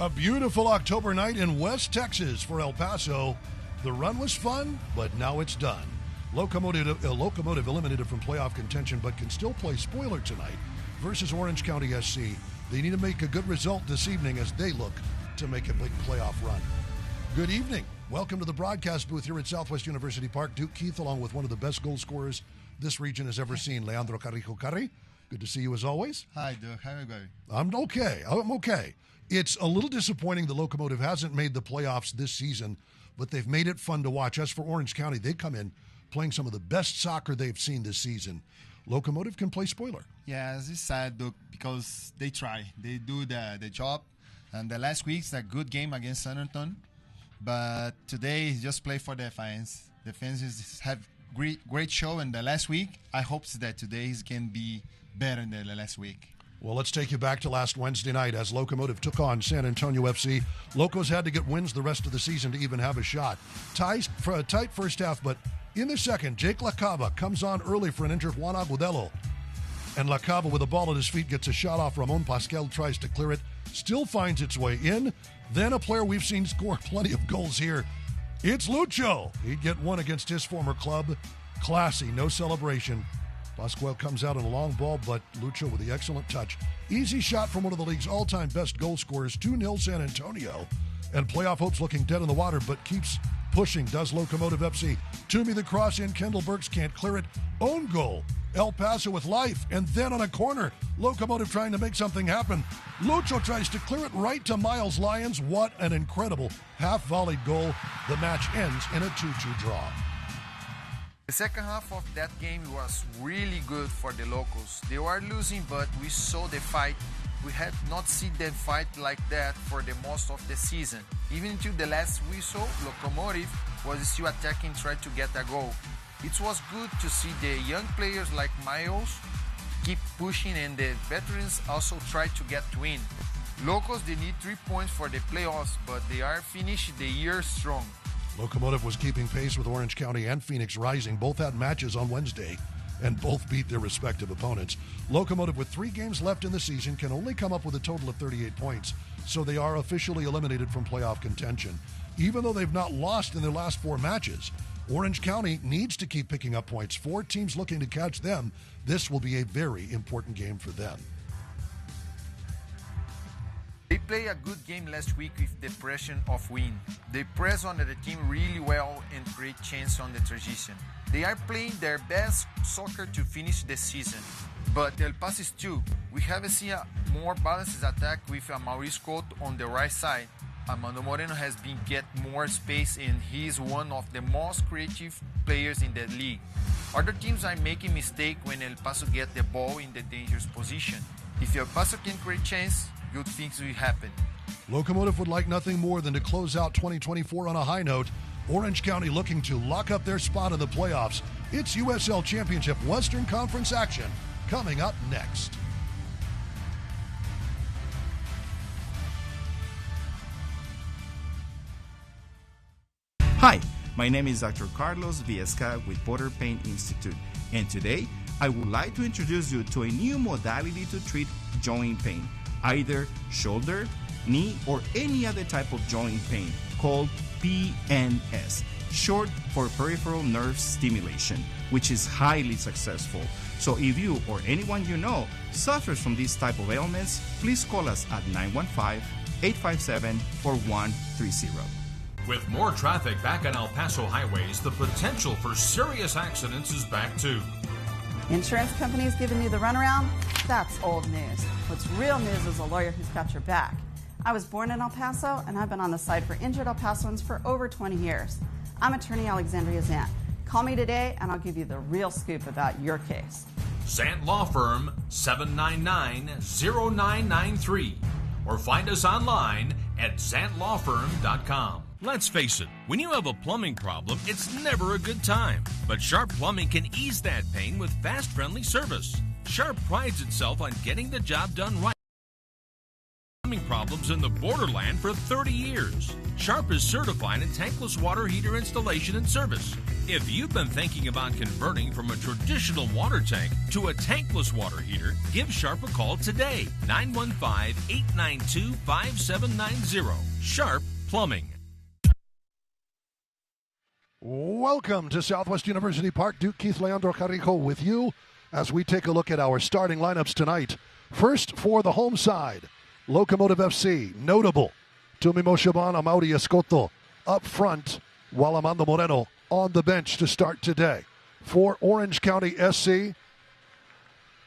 A beautiful October night in West Texas for El Paso. The run was fun, but now it's done. Locomotive eliminated from playoff contention, but can still play spoiler tonight versus Orange County SC. They need to make a good result this evening as they look to make a big playoff run. Good evening. Welcome to the broadcast booth here at Southwest University Park. Duke Keith, along with one of the best goal scorers this region has ever seen, Leandro Carrijo-Carri. Good to see you as always. Hi, Duke. How are you going? I'm okay. It's a little disappointing the Locomotive hasn't made the playoffs this season, but they've made it fun to watch. As for Orange County, they come in playing some of the best soccer they've seen this season. Locomotive can play spoiler. Yeah, as you said, Duke, because they try. They do the job. And the last week's a good game against San Antonio. But today, just play for the fans. The fans have great show in the last week. I hope that today can be better than the last week. Well, let's take you back to last Wednesday night as Locomotive took on San Antonio FC. Locos had to get wins the rest of the season to even have a shot. Tight first half, but in the second, Jake Lacaba comes on early for an injured Juan Agudelo. And Lacaba, with the ball at his feet, gets a shot off. Ramon Pascal tries to clear it, still finds its way in. Then a player we've seen score plenty of goals here. It's Lucho. He'd get one against his former club. Classy, no celebration. Pascual comes out in a long ball, but Lucho with the excellent touch. Easy shot from one of the league's all-time best goal scorers, 2-0 San Antonio. And playoff hopes looking dead in the water, but keeps pushing, does Locomotive FC. Toomey the cross in, Kendall Burks can't clear it. Own goal, El Paso with life, and then on a corner, Locomotive trying to make something happen. Lucho tries to clear it right to Miles Lyons. What an incredible half-volleyed goal. The match ends in a 2-2 draw. The second half of that game was really good for the Locals. They were losing, but we saw the fight. We had not seen them fight like that for the most of the season. Even until the last whistle, Locomotive was still attacking, tried to get a goal. It was good to see the young players like Miles keep pushing, and the veterans also try to get to win. Locals, they need 3 points for the playoffs, but they are finishing the year strong. Locomotive was keeping pace with Orange County and Phoenix Rising. Both had matches on Wednesday and both beat their respective opponents. Locomotive, with 3 games left in the season, can only come up with a total of 38 points, so they are officially eliminated from playoff contention. Even though they've not lost in their last 4 matches, Orange County needs to keep picking up points. 4 teams looking to catch them. This will be a very important game for them. They played a good game last week with the pressure of win. They press on the team really well and create chance on the transition. They are playing their best soccer to finish the season. But El Paso is too. We have seen a more balanced attack with Maurice Couto on the right side. Armando Moreno has been getting more space, and he is one of the most creative players in the league. Other teams are making mistakes when El Paso get the ball in the dangerous position. If El Paso can create chance, good things will happen. Locomotive would like nothing more than to close out 2024 on a high note. Orange County looking to lock up their spot in the playoffs. It's USL Championship Western Conference action coming up next. Hi, my name is Dr. Carlos Viesca with Porter Pain Institute, and today I would like to introduce you to a new modality to treat joint pain, either shoulder, knee, or any other type of joint pain, called PNS, short for peripheral nerve stimulation, which is highly successful. So if you or anyone you know suffers from these type of ailments, please call us at 915-857-4130. With more traffic back on El Paso highways, the potential for serious accidents is back too. Insurance companies giving you the runaround? That's old news. What's real news is a lawyer who's got your back. I was born in El Paso, and I've been on the side for injured El Pasoans for over 20 years. I'm attorney Alexandria Zant. Call me today, and I'll give you the real scoop about your case. Zant Law Firm, 799-0993. Or find us online at zantlawfirm.com. Let's face it, when you have a plumbing problem, it's never a good time. But Sharp Plumbing can ease that pain with fast, friendly service. Sharp prides itself on getting the job done right. Plumbing problems in the borderland for 30 years. Sharp is certified in tankless water heater installation and service. If you've been thinking about converting from a traditional water tank to a tankless water heater, give Sharp a call today. 915-892-5790. Sharp Plumbing. Welcome to Southwest University Park. Duke Keith Leandro Carrijo with you as we take a look at our starting lineups tonight. First, for the home side, Locomotive FC, notable. Tumimo Shaban, Amaury Escoto up front, while Amando Moreno on the bench to start today. For Orange County SC,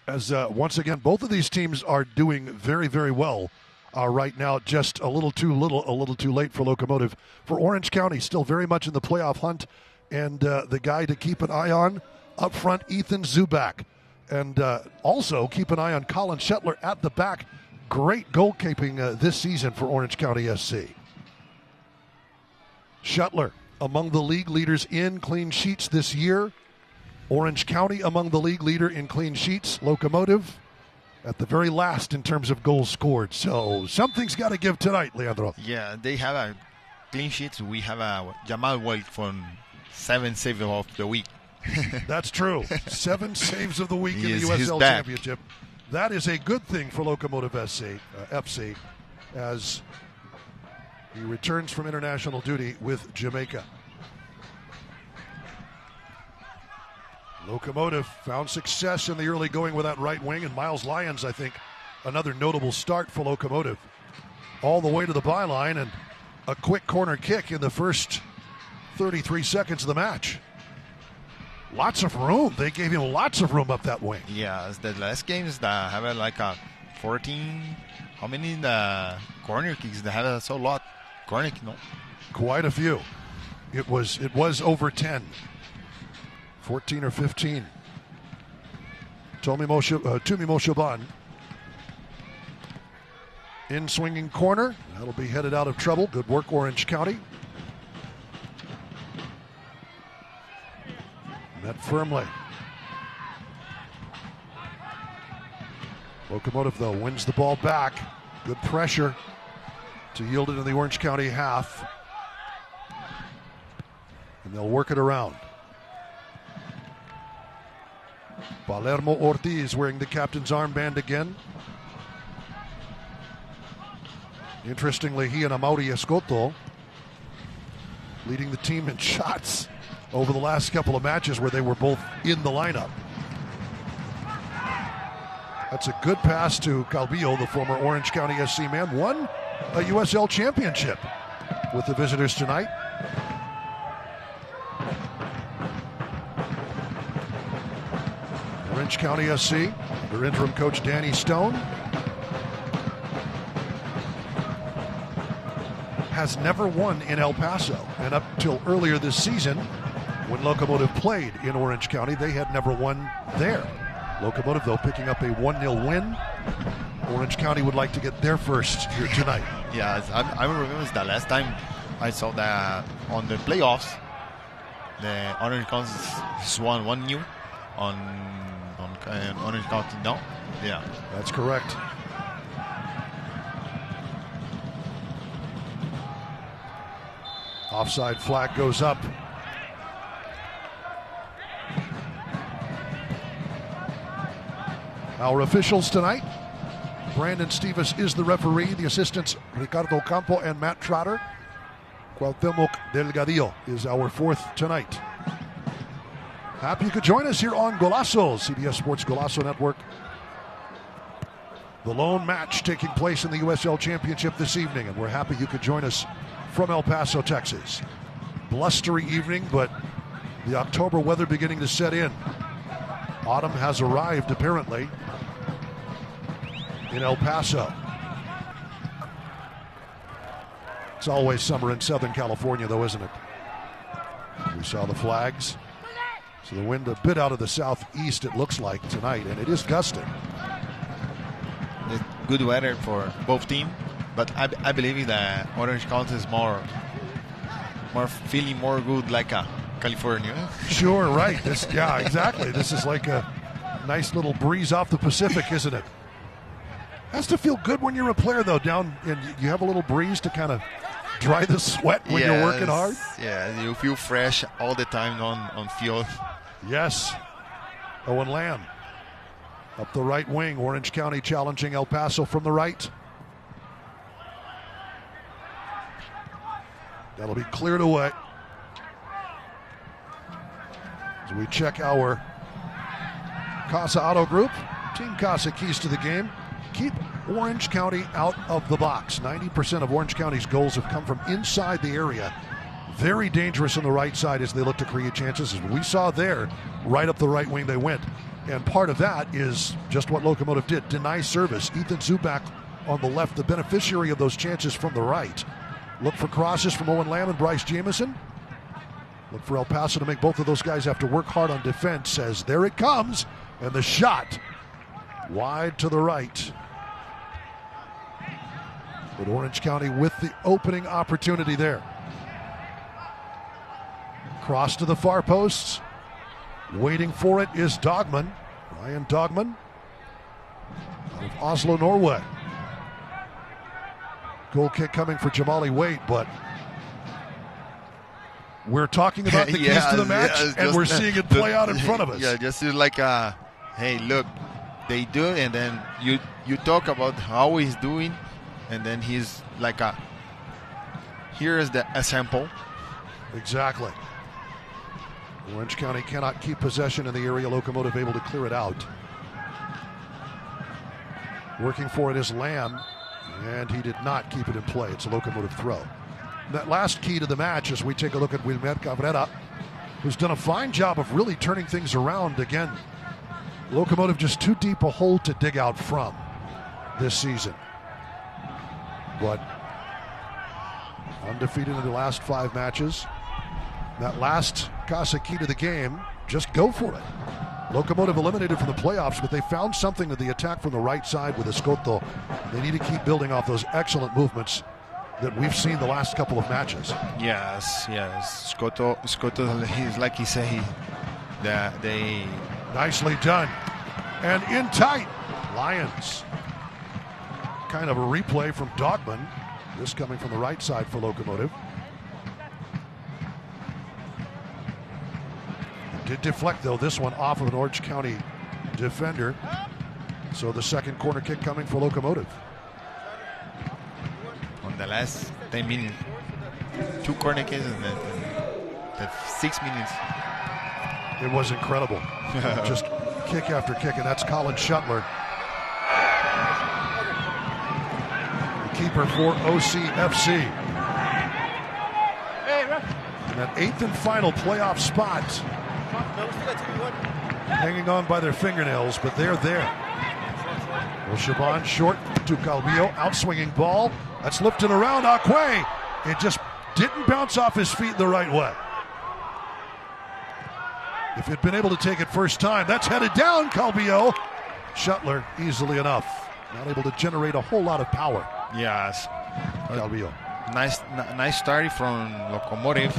as once again, both of these teams are doing very, very well right now. Just a little too late for Locomotive. For Orange County, still very much in the playoff hunt, and the guy to keep an eye on up front, Ethan Zubak. And also keep an eye on Colin Shetler at the back. Great goalkeeping this season for Orange County SC. Shetler among the league leaders in clean sheets this year. Orange County among the league leader in clean sheets. Locomotive at the very last in terms of goals scored. So something's got to give tonight, Leandro. Yeah, they have a clean sheet. We have a Jamal White from 7 saves of the week. That's true. 7 saves of the week in the USL Championship. That is a good thing for Locomotive FC as he returns from international duty with Jamaica. Locomotive found success in the early going with that right wing, and Miles Lyons, I think, another notable start for Locomotive. All the way to the byline and a quick corner kick in the first 33 seconds of the match. Lots of room. They gave him lots of room up that wing. Yeah, the last games that have like a 14. How many in the corner kicks? They have so lot. Corner kick, no? Quite a few. It was over 10. 14 or 15. Tumimo Shaban. In swinging corner. That'll be headed out of trouble. Good work, Orange County. Met firmly. Locomotive, though, wins the ball back. Good pressure to yield it in the Orange County half. And they'll work it around. Palermo Ortiz wearing the captain's armband again. Interestingly, he and Amaury Escoto leading the team in shots over the last couple of matches where they were both in the lineup. That's a good pass to Calvillo, the former Orange County SC man. Won a USL Championship with the visitors tonight. Orange County SC, their interim coach Danny Stone, has never won in El Paso. And up till earlier this season, when Locomotive played in Orange County, they had never won there. Locomotive, though, picking up a 1-0 win. Orange County would like to get their first here tonight. Yeah, I remember the last time I saw that on the playoffs, the Orange County won 1-0 on Orange County. No? Yeah. That's correct. Offside flag goes up. Our officials tonight, Brandon Stevens is the referee. The assistants, Ricardo Campo and Matt Trotter. Cuauhtemoc Delgadillo is our fourth tonight. Happy you could join us here on Golazo, CBS Sports Golazo Network. The lone match taking place in the USL Championship this evening, and we're happy you could join us from El Paso, Texas. Blustery evening, but the October weather beginning to set in. Autumn has arrived, apparently, in El Paso. It's always summer in Southern California, though, isn't it? We saw the flags. So the wind a bit out of the southeast, it looks like, tonight, and it is gusting. Good weather for both teams, but I believe that Orange County is more feeling more good like a California. Sure, right. Yeah, exactly. This is like a nice little breeze off the Pacific, isn't it? Has to feel good when you're a player, though, down and you have a little breeze to kind of dry the sweat when you're working hard? Yeah, you feel fresh all the time on field. Yes. Owen Lamb up the right wing. Orange County challenging El Paso from the right. That'll be cleared away. As we check our Casa Auto Group, Team Casa keys to the game. Keep Orange County out of the box. 90% of Orange County's goals have come from inside the area. Very dangerous on the right side as they look to create chances. As we saw there, right up the right wing they went. And part of that is just what Locomotive did. Deny service. Ethan Zubak on the left, the beneficiary of those chances from the right. Look for crosses from Owen Lamb and Bryce Jamieson. Look for El Paso to make both of those guys have to work hard on defense. As there it comes. And the shot wide to the right. But Orange County with the opening opportunity there. Cross to the far posts. Waiting for it is Dogman. Ryan Dogman out of Oslo, Norway. Goal kick coming for Jamali Wade, but we're talking about the keys to the match, and we're seeing it play out in front of us. Yeah, just like hey, look, they do it, and then you talk about how he's doing, and then he's like here is the example. Exactly. Orange County cannot keep possession in the area. Locomotive able to clear it out. Working for it is Lamb, and he did not keep it in play. It's a Locomotive throw. That last key to the match as we take a look at Wilmer Cabrera, who's done a fine job of really turning things around again. Locomotive just too deep a hole to dig out from this season. But undefeated in the last 5 matches. That last Casa key to the game, just go for it. Locomotive eliminated from the playoffs, but they found something to the attack from the right side with Escoto. They need to keep building off those excellent movements that we've seen the last couple of matches. Yes. Escoto, he's like he said, they nicely done. And in tight, Lions. Kind of a replay from Dogman. This coming from the right side for Locomotive. Did deflect, though, this one off of an Orange County defender. So the second corner kick coming for Locomotive. On the last 10 minutes, 2 corner kicks in the 6 minutes. It was incredible. Just kick after kick, and that's Colin Shuttler. The keeper for OCFC. And that 8th and final playoff spot. Hanging on by their fingernails, but they're there. Well, Shaban short to Calvillo, outswinging ball. That's lifted around Acque. It just didn't bounce off his feet the right way. If he'd been able to take it first time, that's headed down, Calvillo. Shuttler easily enough. Not able to generate a whole lot of power. Yes. Calvillo. Nice start from Locomotive.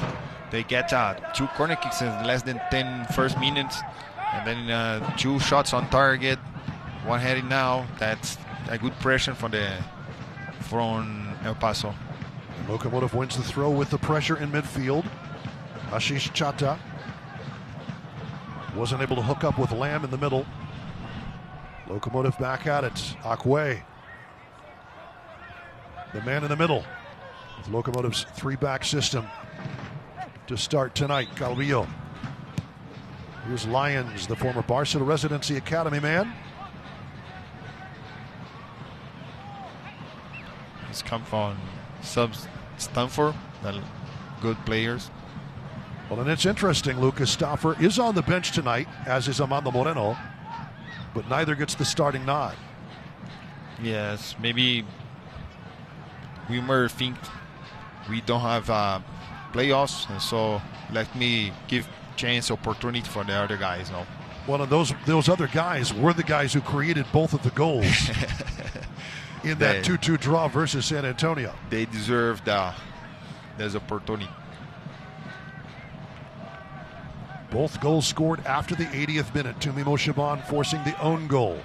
They get 2 corner kicks in less than 10 first minutes, and then 2 shots on target, 1 heading now. That's a good pressure from El Paso. Locomotive wins the throw with the pressure in midfield. Ashish Chata wasn't able to hook up with Lamb in the middle. Locomotive back at it. Acque, the man in the middle with Locomotive's 3-back system to start tonight. Calvillo. Here's Lyons, the former Barca Residency Academy man. He's come from Stanford, good players. Well, and it's interesting, Lucas Stauffer is on the bench tonight, as is Amando Moreno, but neither gets the starting nod. Yes, maybe Wilmer think we don't have playoffs, and so let me give chance, opportunity for the other guys now. Well, and those other guys were the guys who created both of the goals in that 2-2 draw versus San Antonio. They deserve this opportunity. Both goals scored after the 80th minute. Tumimo Shaban forcing the own goal.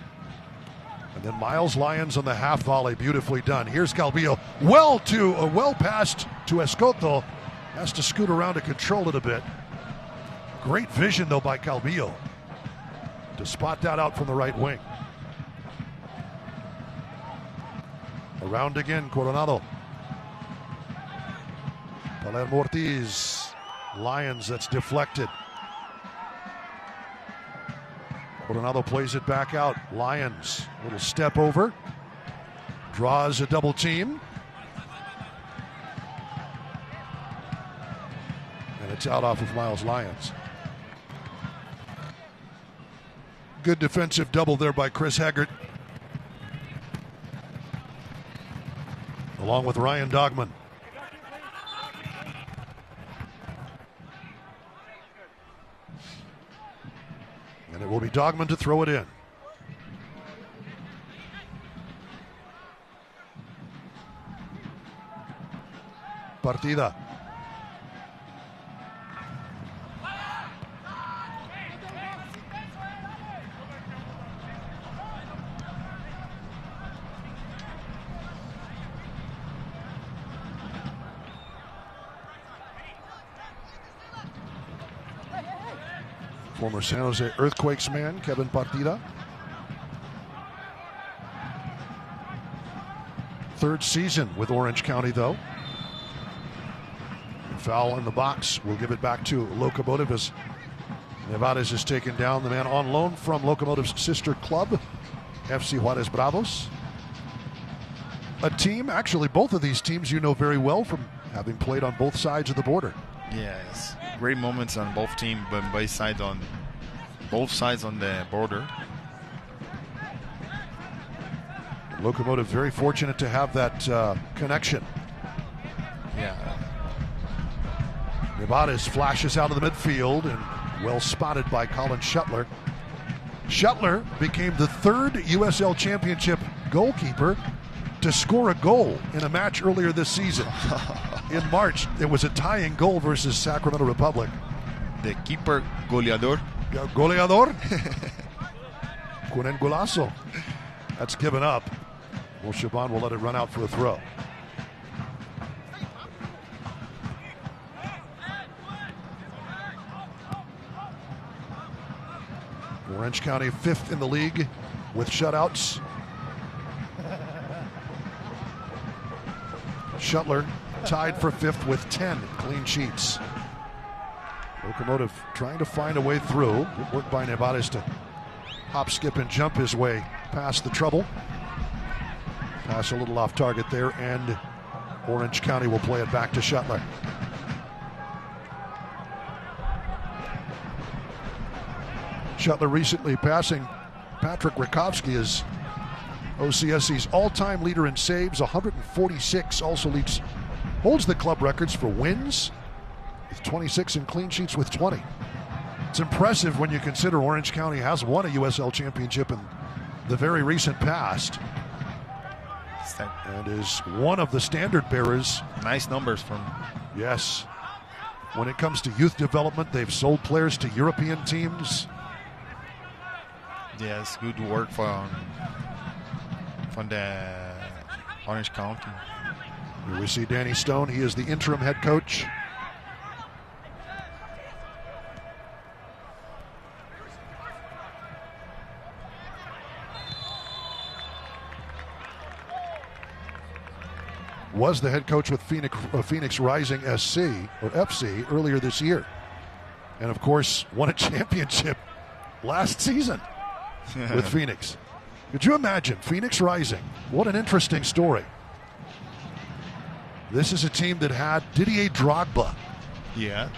And then Miles Lyons on the half volley, beautifully done. Here's Calvillo, well passed to Escoto. Has to scoot around to control it a bit. Great vision though by Calvillo to spot that out from the right wing. Around again, Coronado. Palermo Ortiz. Lyons, that's deflected. Coronado plays it back out. Lyons, little step over. Draws a double team. And it's out off of Miles Lyons. Good defensive double there by Chris Haggart. Along with Ryan Dogman. And it will be Dogman to throw it in. Partida. Former San Jose Earthquakes man, Kevin Partida. Third season with Orange County, though. Foul in the box. We'll give it back to Locomotive as Nevarez is taken down. The man on loan from Locomotive's sister club, FC Juarez Bravos. A team, actually both of these teams you know very well from having played on both sides of the border. Yes, great moments on both teams, but both sides on the border. Locomotive very fortunate to have that connection. Yeah. Nevarez flashes out of the midfield and well spotted by Colin Shuttler. Shuttler became the third USL Championship goalkeeper to score a goal in a match earlier this season. In March, it was a tying goal versus Sacramento Republic. The keeper goleador. Goleador. Con el golazo. That's given up. Well, Shaban will let it run out for a throw. Orange County 5th in the league with shutouts. Shuttler tied for 5th with 10 clean sheets. Locomotive trying to find a way through. Good work by Nevarez to hop, skip, and jump his way past the trouble. Pass a little off target there, and Orange County will play it back to Shuttler. Shuttler recently passing Patrick Rakowski as OCSC's all-time leader in saves, 146. Also holds the club records for wins with 26 and clean sheets with 20. It's impressive when you consider Orange County has won a USL Championship in the very recent past and is one of the standard bearers. Nice numbers from. Yes. When it comes to youth development, they've sold players to European teams. Yes, good work from the Orange County. Here we see Danny Stone. He is the interim head coach. Was the head coach with Phoenix Rising SC or FC earlier this year. And of course, won a championship last season with Phoenix. Could you imagine Phoenix Rising? What an interesting story. This is a team that had Didier Drogba. Yeah.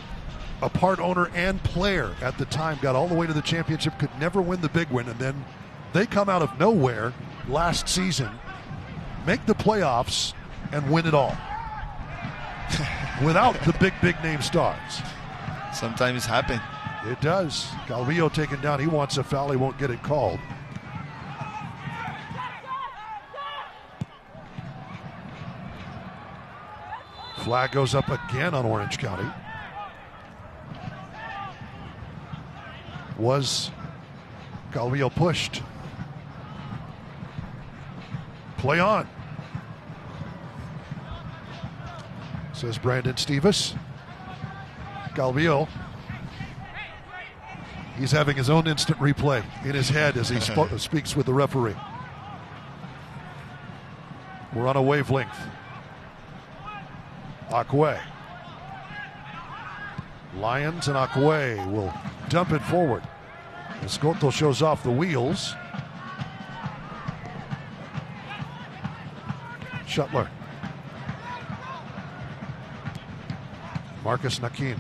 A part owner and player at the time, got all the way to the championship, could never win the big win, and then they come out of nowhere last season, make the playoffs, and win it all. Without the big name stars. Sometimes happen. It does. Calvillo taken down. He wants a foul. He won't get it called. Flag goes up again on Orange County. Was Calvillo pushed? Play on, says Brandon Stevens. Calvillo. He's having his own instant replay in his head as he speaks with the referee. We're on a wavelength. Akwe. Lions and Akwe will dump it forward. Escoto shows off the wheels. Shuttler. Marcus Nakin.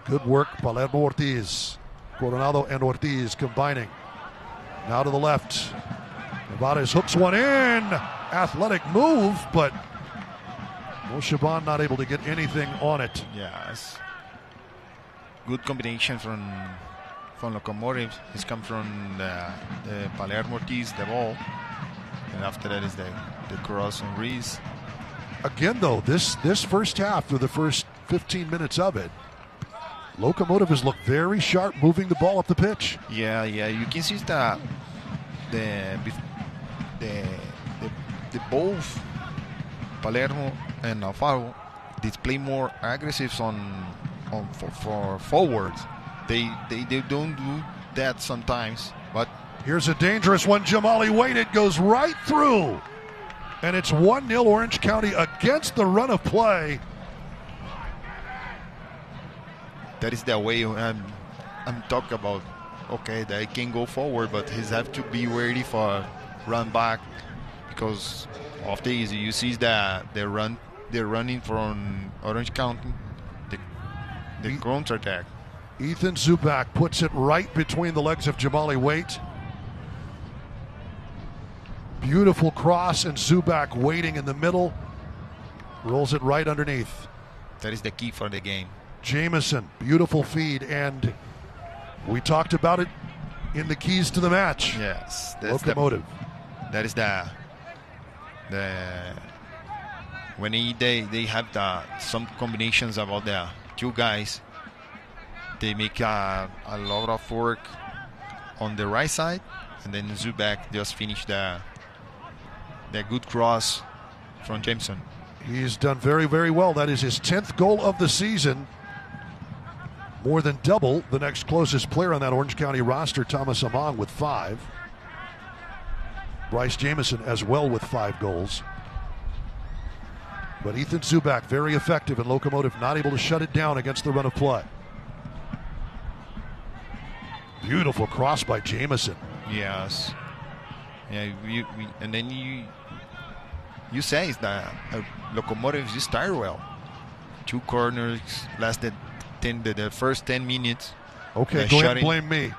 Good work, Palermo Ortiz. Coronado and Ortiz combining. Now to the left. Nevarez hooks one in. Athletic move, but Shaban not able to get anything on it. Yes. Good combination from Locomotive. He's come from the Palermo Ortiz, the ball. And after that is the cross on Reese. Again, though, this first half, through the first 15 minutes of it, Locomotive has looked very sharp moving the ball up the pitch. Yeah. You can see that the both Palermo and Alfaro display more aggressive for forwards. They don't do that sometimes. But here's a dangerous one. Jamali Wade, it goes right through. And it's 1-0 Orange County against the run of play. That is the way I'm talking about. Okay, they can go forward, but he have to be ready for run back, because of these you see that they're running from Orange County the counter attack. Ethan Zubak puts it right between the legs of Jamali Waite. Beautiful cross, and Zubak waiting in the middle. Rolls it right underneath. That is the key for the game. Jameson, beautiful feed, and we talked about it in the keys to the match. Yes. Locomotive. That is the when they have some combinations about the two guys. They make a lot of work on the right side, and then Zubak just finished the good cross from Jameson. He's done very, very well. That is his 10th goal of the season. More than double the next closest player on that Orange County roster, Thomas Among, with 5. Bryce Jameson as well with 5 goals. But Ethan Zubak very effective, and Locomotive not able to shut it down against the run of play. Beautiful cross by Jameson. Yes. Yeah, and then you say that Locomotive just started well. 2 corners lasted the first 10 minutes. Okay, go ahead and blame me.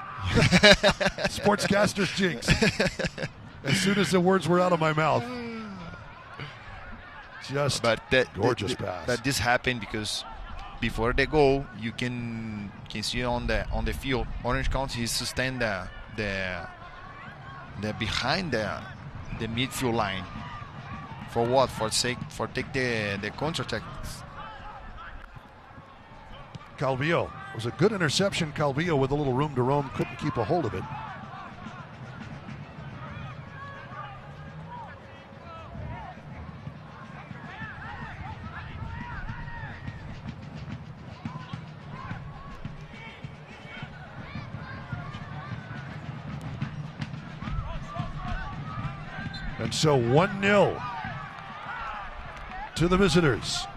Sportscaster's jinx. As soon as the words were out of my mouth. Just gorgeous pass. But this happened because before the goal, you can see on the field, Orange County sustained the behind the midfield line. For what? For take the counter-attack. Calvillo. It was a good interception. Calvillo with a little room to roam, couldn't keep a hold of it. And so 1-0 to the visitors.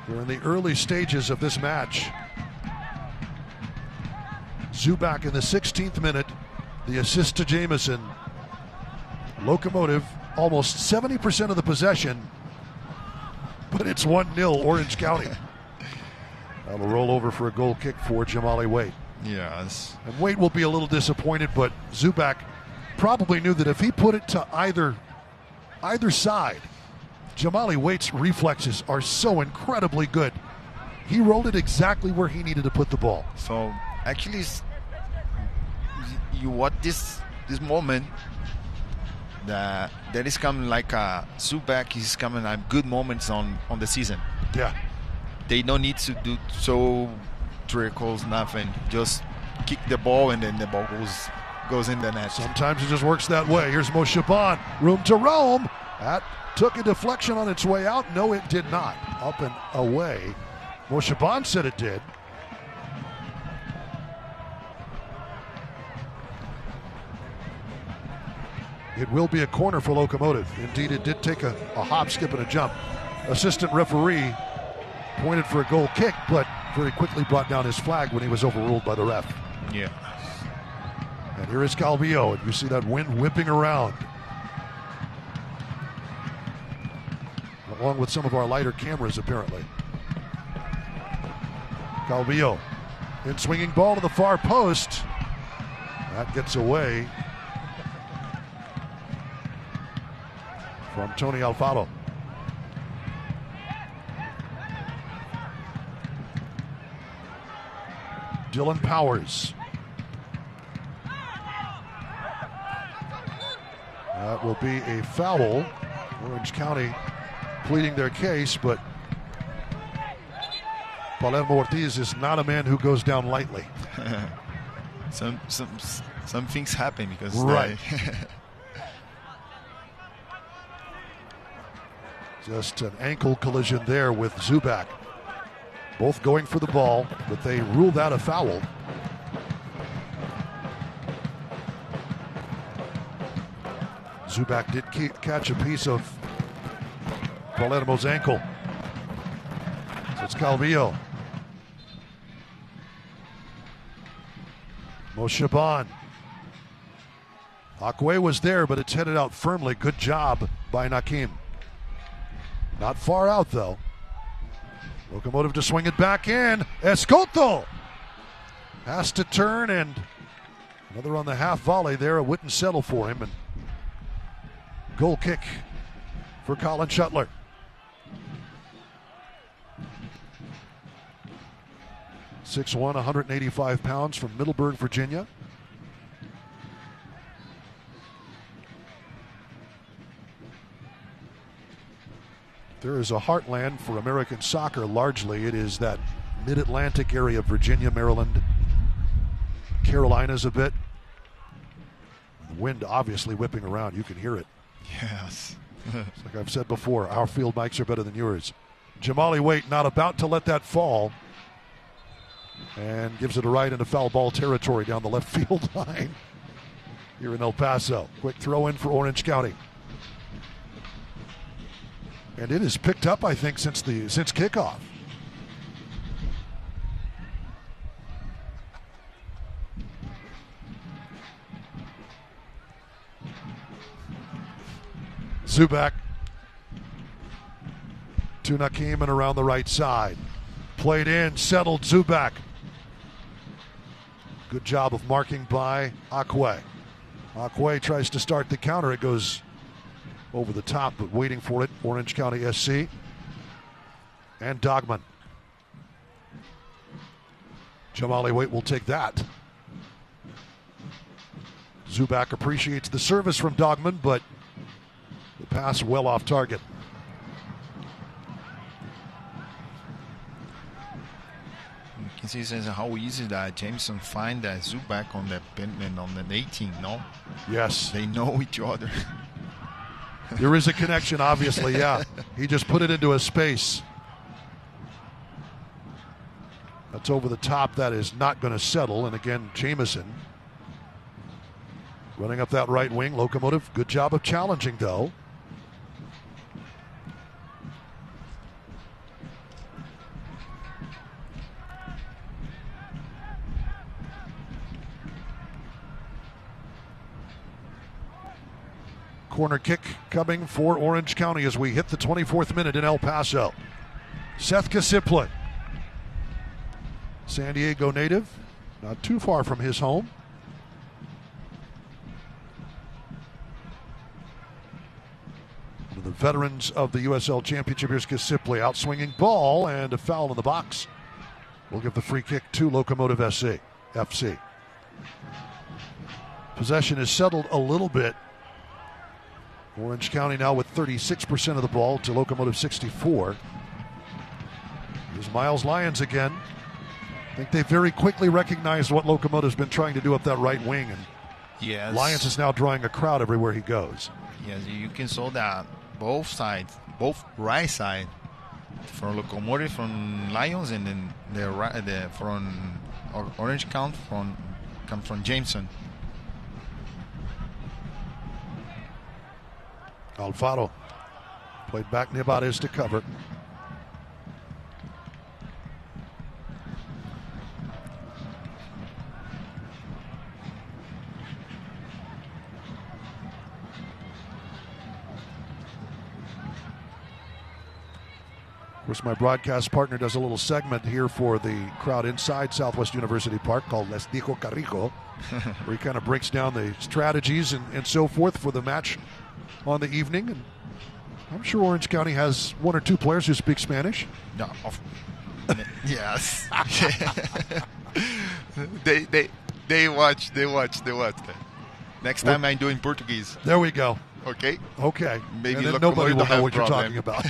We're in the early stages of this match. Zubak in the 16th minute, the assist to Jameson. Locomotive, almost 70% of the possession, but it's 1-0 Orange County. That'll roll over for a goal kick for Jamali Waite. Yes. And Waite will be a little disappointed, but Zubak probably knew that if he put it to either side, Jamali Waite's reflexes are so incredibly good. He rolled it exactly where he needed to put the ball. So actually, you watch this moment that is coming like Zubak is coming at good moments on the season. Yeah. They don't need to do so trickles, nothing. Just kick the ball and then the ball goes goes in the net. Sometimes it just works that way. Here's Moshaban, room to roam. That took a deflection on its way out. No, it did not. Up and away. Moshaban said it did. It will be a corner for Locomotive. Indeed, it did take a hop, skip, and a jump. Assistant referee pointed for a goal kick, but very quickly brought down his flag when he was overruled by the ref. Yeah. And here is Calvillo, and you see that wind whipping around. Along with some of our lighter cameras, apparently. Calvillo, in swinging ball to the far post. That gets away from Tony Alfaro. Dylan Powers. That will be a foul. Orange County pleading their case, but Palermo Ortiz is not a man who goes down lightly. Some things happen because right. Just an ankle collision there with Zubak. Both going for the ball, but they ruled out a foul. Zubak did catch a piece of Palermo's ankle. So it's Calvillo. Moshaban. Akwe was there, but it's headed out firmly. Good job by Nakim. Not far out, though. Locomotive to swing it back in. Escoto has to turn, and another on the half volley there. It wouldn't settle for him. And goal kick for Colin Shuttler. .6'1", 185 pounds from Middleburg, Virginia. There is a heartland for American soccer. Largely, it is that mid-Atlantic area of Virginia, Maryland, Carolinas a bit. The wind obviously whipping around. You can hear it. Yes. It's like I've said before, our field mics are better than yours. Jamali Waite not about to let that fall. And gives it a right into foul ball territory down the left field line here in El Paso. Quick throw in for Orange County. And it has picked up, I think, since kickoff. Zubak to Nakim and around the right side. Played in, settled Zubak. Good job of marking by Akwe. Akwe tries to start the counter. It goes over the top, but waiting for it, Orange County SC and Dogman. Jamali Waite will take that. Zubak appreciates the service from Dogman, but the pass well off target. You can see how easy that Jameson find that Zubak on the 18, no? Yes. They know each other. There is a connection, obviously, yeah. He just put it into a space. That's over the top. That is not going to settle. And again, Jameson running up that right wing. Locomotive, good job of challenging, though. Corner kick coming for Orange County as we hit the 24th minute in El Paso. Seth Kasiplik, San Diego native, not too far from his home. One of the veterans of the USL Championship. Here's Kasiplik, out swinging ball and a foul in the box. We'll give the free kick to Locomotive FC. Possession is settled a little bit. Orange County now with 36% of the ball to Locomotive 64. Here's Miles Lyons again. I think they very quickly recognized what Locomotive's been trying to do up that right wing and Yes. Lions is now drawing a crowd everywhere he goes. Yes, you can saw that both sides, both right side, from Locomotive, from Lions, and then the from Orange County come from Jameson. Alfaro played back. Nevares to cover. Of course, my broadcast partner does a little segment here for the crowd inside Southwest University Park called Les Dijo Carrijo, where he kind of breaks down the strategies and so forth for the match on the evening. And I'm sure Orange County has one or two players who speak Spanish. No, yes. they watch. Next time I'm doing Portuguese. There we go. Okay. And Maybe then nobody will know what you're talking problem.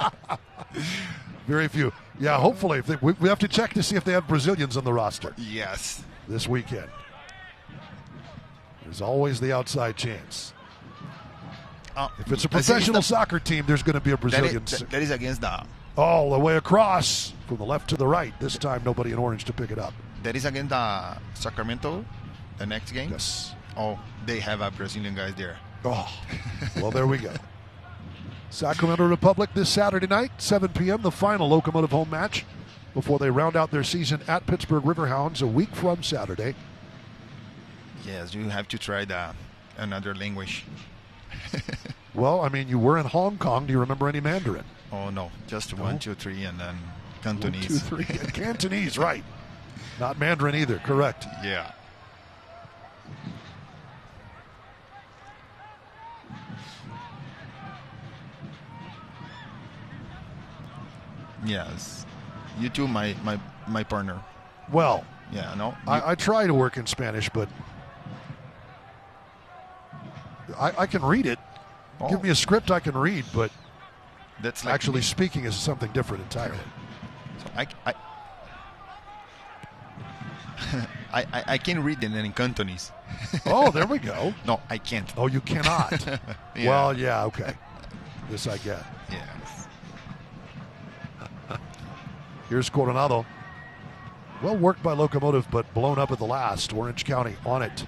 about. Very few. Yeah, hopefully. We have to check to see if they have Brazilians on the roster Yes. this weekend. There's always the outside chance. If it's a professional soccer team, there's going to be a Brazilian. That is against the. All the way across from the left to the right. This time, nobody in orange to pick it up. That is against the Sacramento, the next game. Yes. Oh, they have a Brazilian guys there. Oh, well, there we go. Sacramento Republic this Saturday night, 7 p.m., the final Locomotive home match before they round out their season at Pittsburgh Riverhounds a week from Saturday. Yes, you have to try another language. Well, I mean, you were in Hong Kong. Do you remember any Mandarin? Oh, no. Just 1, 2, 3, and then Cantonese. 1, 2, 3, and Cantonese, right. Not Mandarin either, correct. Yeah. Yes. You too, my partner. Well, yeah, no. I try to work in Spanish, but I can read it. Oh. Give me a script I can read, but that's like actually me. Speaking is something different entirely. So I can read it in Cantonese. Oh, there we go. No, I can't. Oh, you cannot. Yeah. Well, yeah, okay. This I get. Yes. Here's Coronado. Well worked by Locomotive, but blown up at the last. Orange County on it.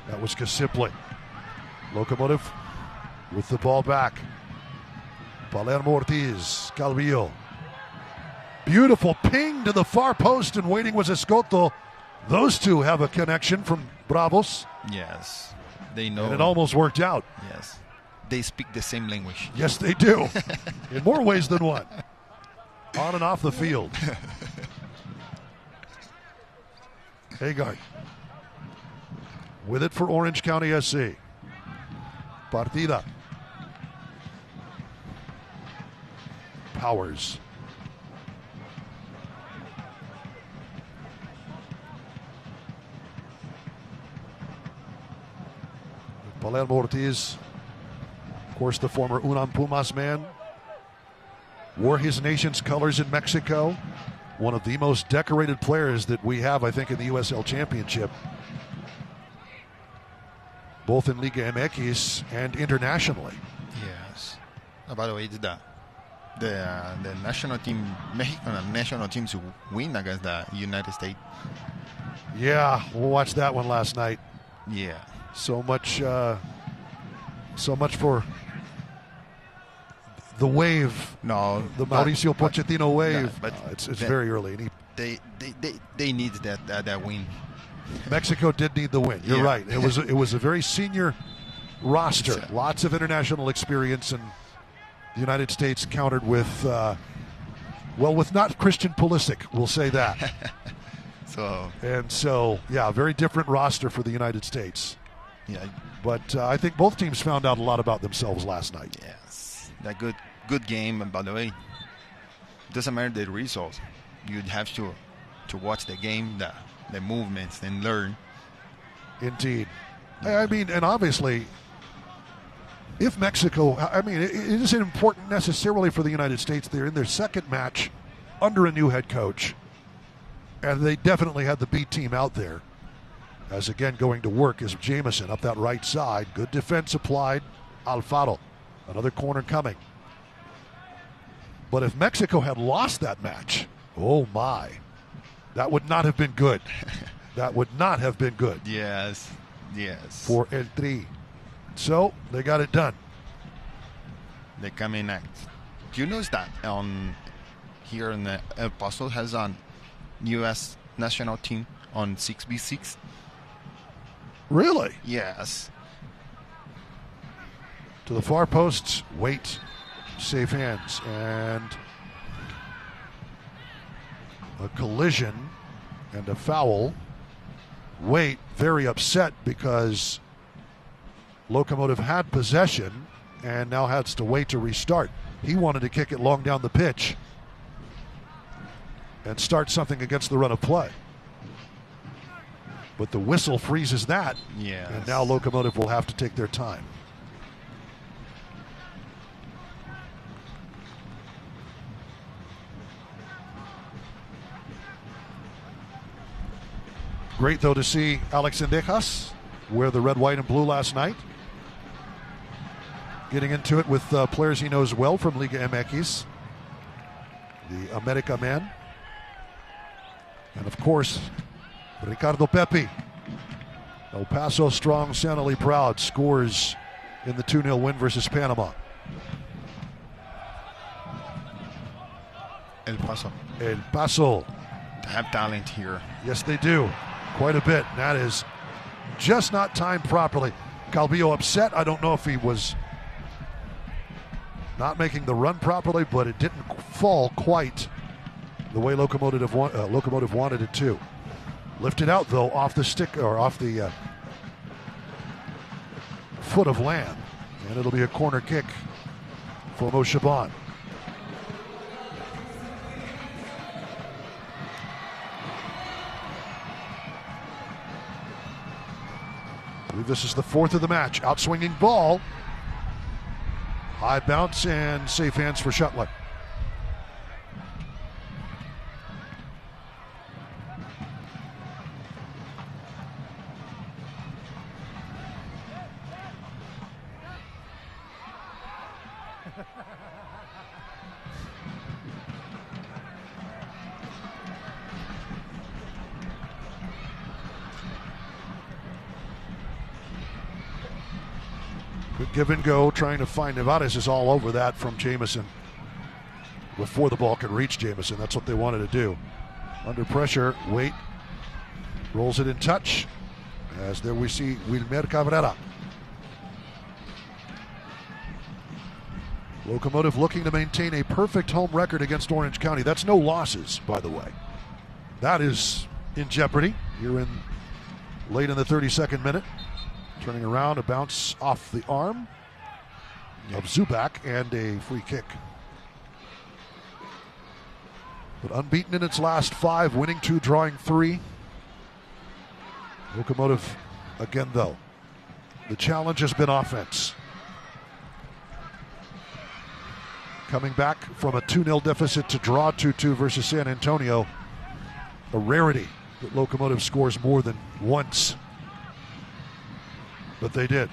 That was Casiple. Locomotive with the ball back. Palermo Ortiz, Calvillo. Beautiful ping to the far post, and waiting was Escoto. Those two have a connection from Bravos. Yes. They know. And it almost worked out. Yes. They speak the same language. Yes, they do. In more ways than one. On and off the field. Hagard. With it for Orange County SC. Partida. Powers. Palermo Ortiz, of course, the former Unam Pumas man, wore his nation's colors in Mexico. One of the most decorated players that we have, I think, in the USL Championship, both in Liga MX and internationally. Yes. By the way, the national team, Mexican national teams win against the United States. Yeah, we'll watch that one last night. Yeah. So much for the wave. No, the Mauricio Pochettino wave. Yeah, but it's very early. And they need that win. Mexico did need the win. You're right. It was a very senior roster. Lots of international experience, and the United States countered with with not Christian Pulisic. We'll say that. So very different roster for the United States. Yeah. But I think both teams found out a lot about themselves last night. Yes. That good game. And by the way, doesn't matter the results. You'd have to watch the game, the movements, and learn. Indeed. I mean, and obviously, if Mexico, it isn't important necessarily for the United States. They're in their second match under a new head coach, and they definitely had the B team out there. As again going to work is Jamison up that right side. Good defense applied. Alfaro. Another corner coming. But if Mexico had lost that match, oh my, that would not have been good. That would not have been good. Yes. For El Tri. So they got it done. They come in act. Do you notice that here in El Paso has a U.S. national team on 6v6? Really? Yes. To the far posts, Waite, safe hands, and a collision and a foul. Waite very upset because Locomotive had possession and now has to wait to restart. He wanted to kick it long down the pitch and start something against the run of play. But the whistle freezes that, and now Locomotive will have to take their time. Great, though, to see Alex Sendejas wear the red, white, and blue last night. Getting into it with players he knows well from Liga MX, the America man. And, of course, Ricardo Pepi. El Paso strong, Sanely proud, scores in the 2-0 win versus Panama. El Paso. El Paso. They have talent here. Yes, they do. Quite a bit. And that is just not timed properly. Calvillo upset. I don't know if he was not making the run properly, but it didn't fall quite the way Locomotive wanted it to. Lifted out, though, off the stick or off the foot of land. And it'll be a corner kick for Mo Shaban. I believe this is the fourth of the match. Outswinging ball. High bounce and safe hands for Shuttler. Good give and go, trying to find Nevarez is all over that from Jamison. Before the ball could reach Jamison, that's what they wanted to do. Under pressure, Waite rolls it in touch. As there we see Wilmer Cabrera. Locomotive looking to maintain a perfect home record against Orange County. That's no losses, by the way. That is in jeopardy. You're late in the 32nd minute. Turning around, a bounce off the arm of Zubak and a free kick. But unbeaten in its last 5, winning 2, drawing 3. Locomotive, again though, the challenge has been offense. Coming back from a 2-0 deficit to draw 2-2 versus San Antonio, a rarity that Locomotive scores more than once. But they did.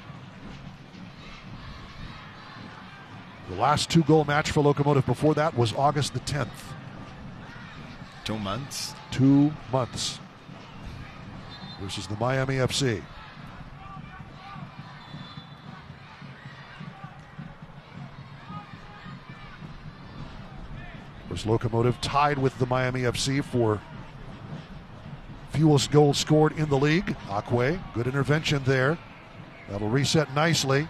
The last 2-goal match for Locomotive before that was August the 10th. 2 months. 2 months. Versus the Miami FC. Was Locomotive tied with the Miami FC for fewest goals scored in the league. Akwe, good intervention there. That'll reset nicely.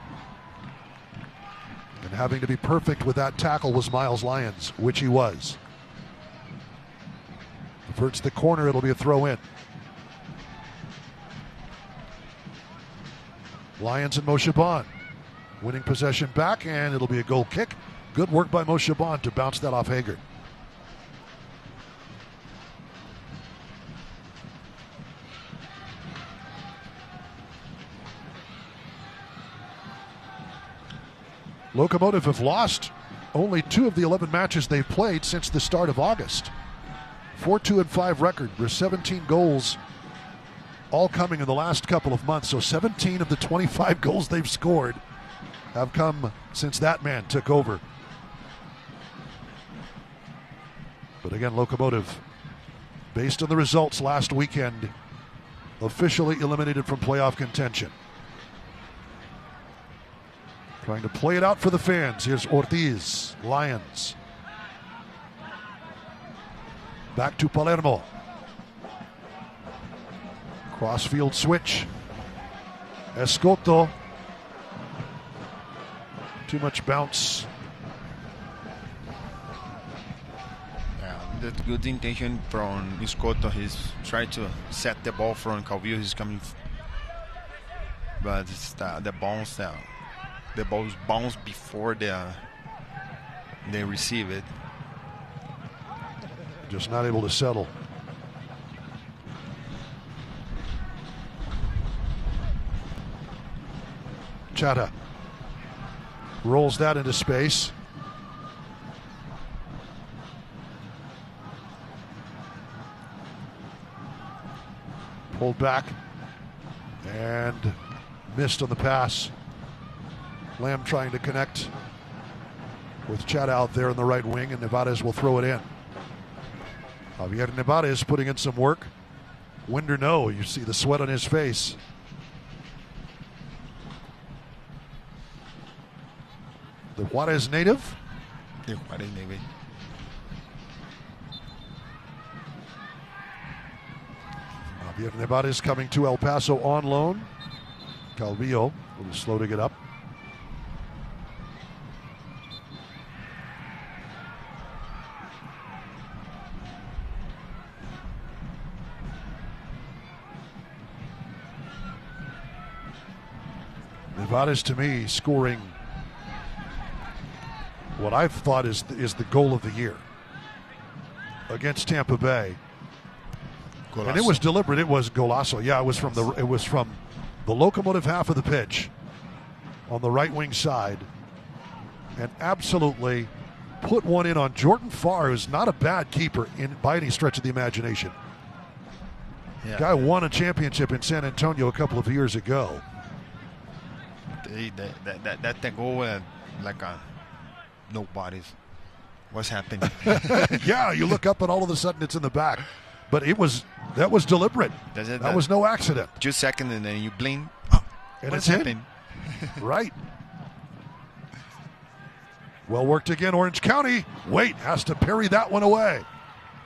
And having to be perfect with that tackle was Miles Lyons, which he was. Averts the corner, it'll be a throw in. Lyons and Mo Shaban winning possession back, and it'll be a goal kick. Good work by Mo Shaban to bounce that off Hager. Locomotive have lost only 2 of the 11 matches they've played since the start of August. 4-2-5 record with 17 goals all coming in the last couple of months. So 17 of the 25 goals they've scored have come since that man took over. But again, Locomotive, based on the results last weekend, officially eliminated from playoff contention. Trying to play it out for the fans. Here's Ortiz, Lions. Back to Palermo. Crossfield switch. Escoto. Too much bounce. That good intention from Escoto. He's trying to set the ball from Calvillo. He's coming, but it's the bounce. The ball is bounced before they receive it. Just not able to settle. Chata rolls that into space. Pulled back and missed on the pass. Lamb trying to connect with Chata out there in the right wing, and Nevarez will throw it in. Javier Nevarez putting in some work. Win or no, you see the sweat on his face. The Juarez native. The Juarez native. Javier Nevarez coming to El Paso on loan. Calvillo a little slow to get up. Nevarez, to me, scoring what I've thought is the goal of the year against Tampa Bay. Golazo. And it was deliberate. It was golazo. Yeah, it was from the Locomotive half of the pitch on the right wing side, and absolutely put one in on Jordan Farr, who's not a bad keeper by any stretch of the imagination. Yeah. Guy won a championship in San Antonio a couple of years ago. That goal, like nobody's. What's happening? Yeah, you look up and all of a sudden it's in the back. But that was deliberate. That was no accident. 2 seconds and then you blink. And it's happening. Right. Well worked again, Orange County. Wait, has to parry that one away.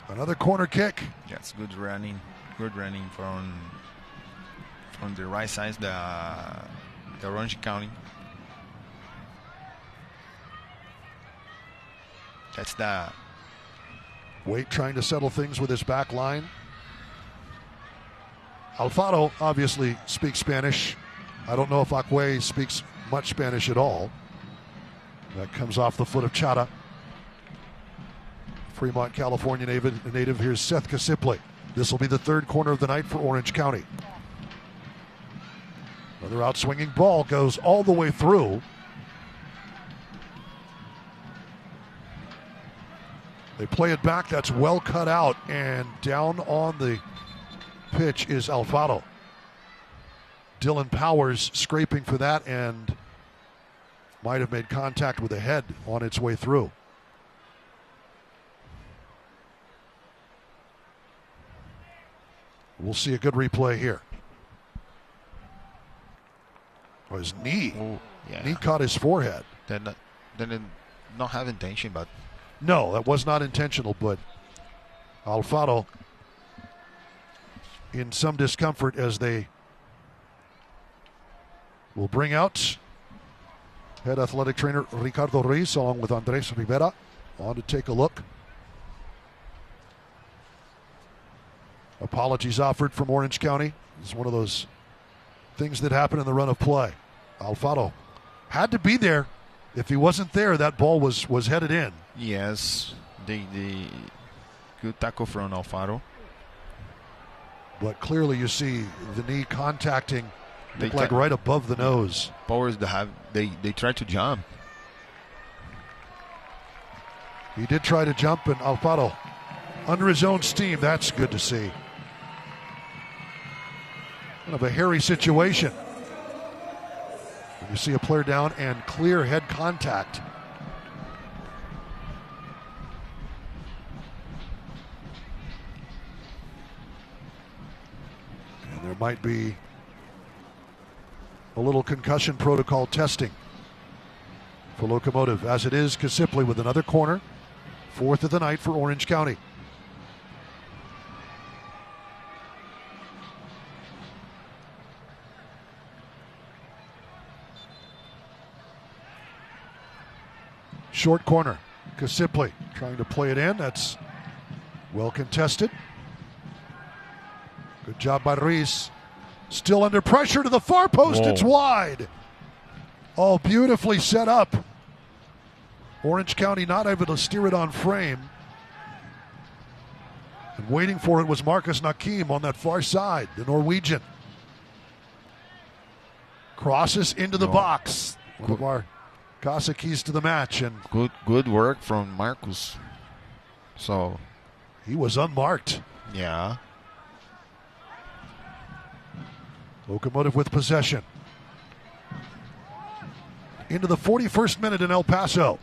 Another corner kick. That's good running. Good running from the right side, the Orange County. That's the Wait trying to settle things with his back line. Alfaro obviously speaks Spanish. I don't know if Acque speaks much Spanish at all. That comes off the foot of Chata. Fremont, California native. Here's Seth Kasiple. This will be the third corner of the night for Orange County. Another outswinging ball goes all the way through. They play it back. That's well cut out. And down on the pitch is Alfaro. Dylan Powers scraping for that and might have made contact with the head on its way through. We'll see a good replay here. Oh, his knee. Oh, yeah. Knee caught his forehead. Then not have intention, but no, that was not intentional, but Alfaro in some discomfort as they will bring out head athletic trainer Ricardo Ruiz along with Andres Rivera on to take a look. Apologies offered from Orange County. It's one of those things that happen in the run of play. Alfaro had to be there. If he wasn't there, that ball was headed in. Yes, the good tackle from Alfaro. But clearly you see the knee contacting like right above the nose. Powers they tried to jump. He did try to jump, and Alfaro under his own steam. That's good to see. Kind of a hairy situation. When you see a player down and clear head contact. And there might be a little concussion protocol testing for Locomotive. As it is, Kasipli with another corner. 4th of the night for Orange County. Short corner. Kasipli trying to play it in. That's well contested. Good job by Ruiz. Still under pressure to the far post. Whoa. It's wide. Oh, beautifully set up. Orange County not able to steer it on frame. And waiting for it was Marcus Nakim on that far side, the Norwegian. Crosses into the box. One of our Casa keys to the match. And good work from Marcus. So he was unmarked. Yeah. Locomotive with possession. Into the 41st minute in El Paso.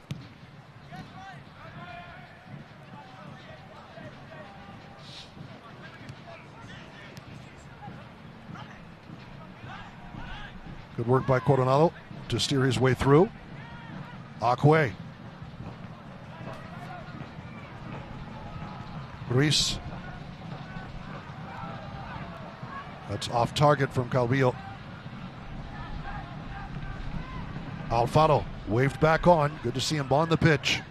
Good work by Coronado to steer his way through. Acque. Ruiz. That's off target from Calvillo. Alfaro waved back on. Good to see him on the pitch.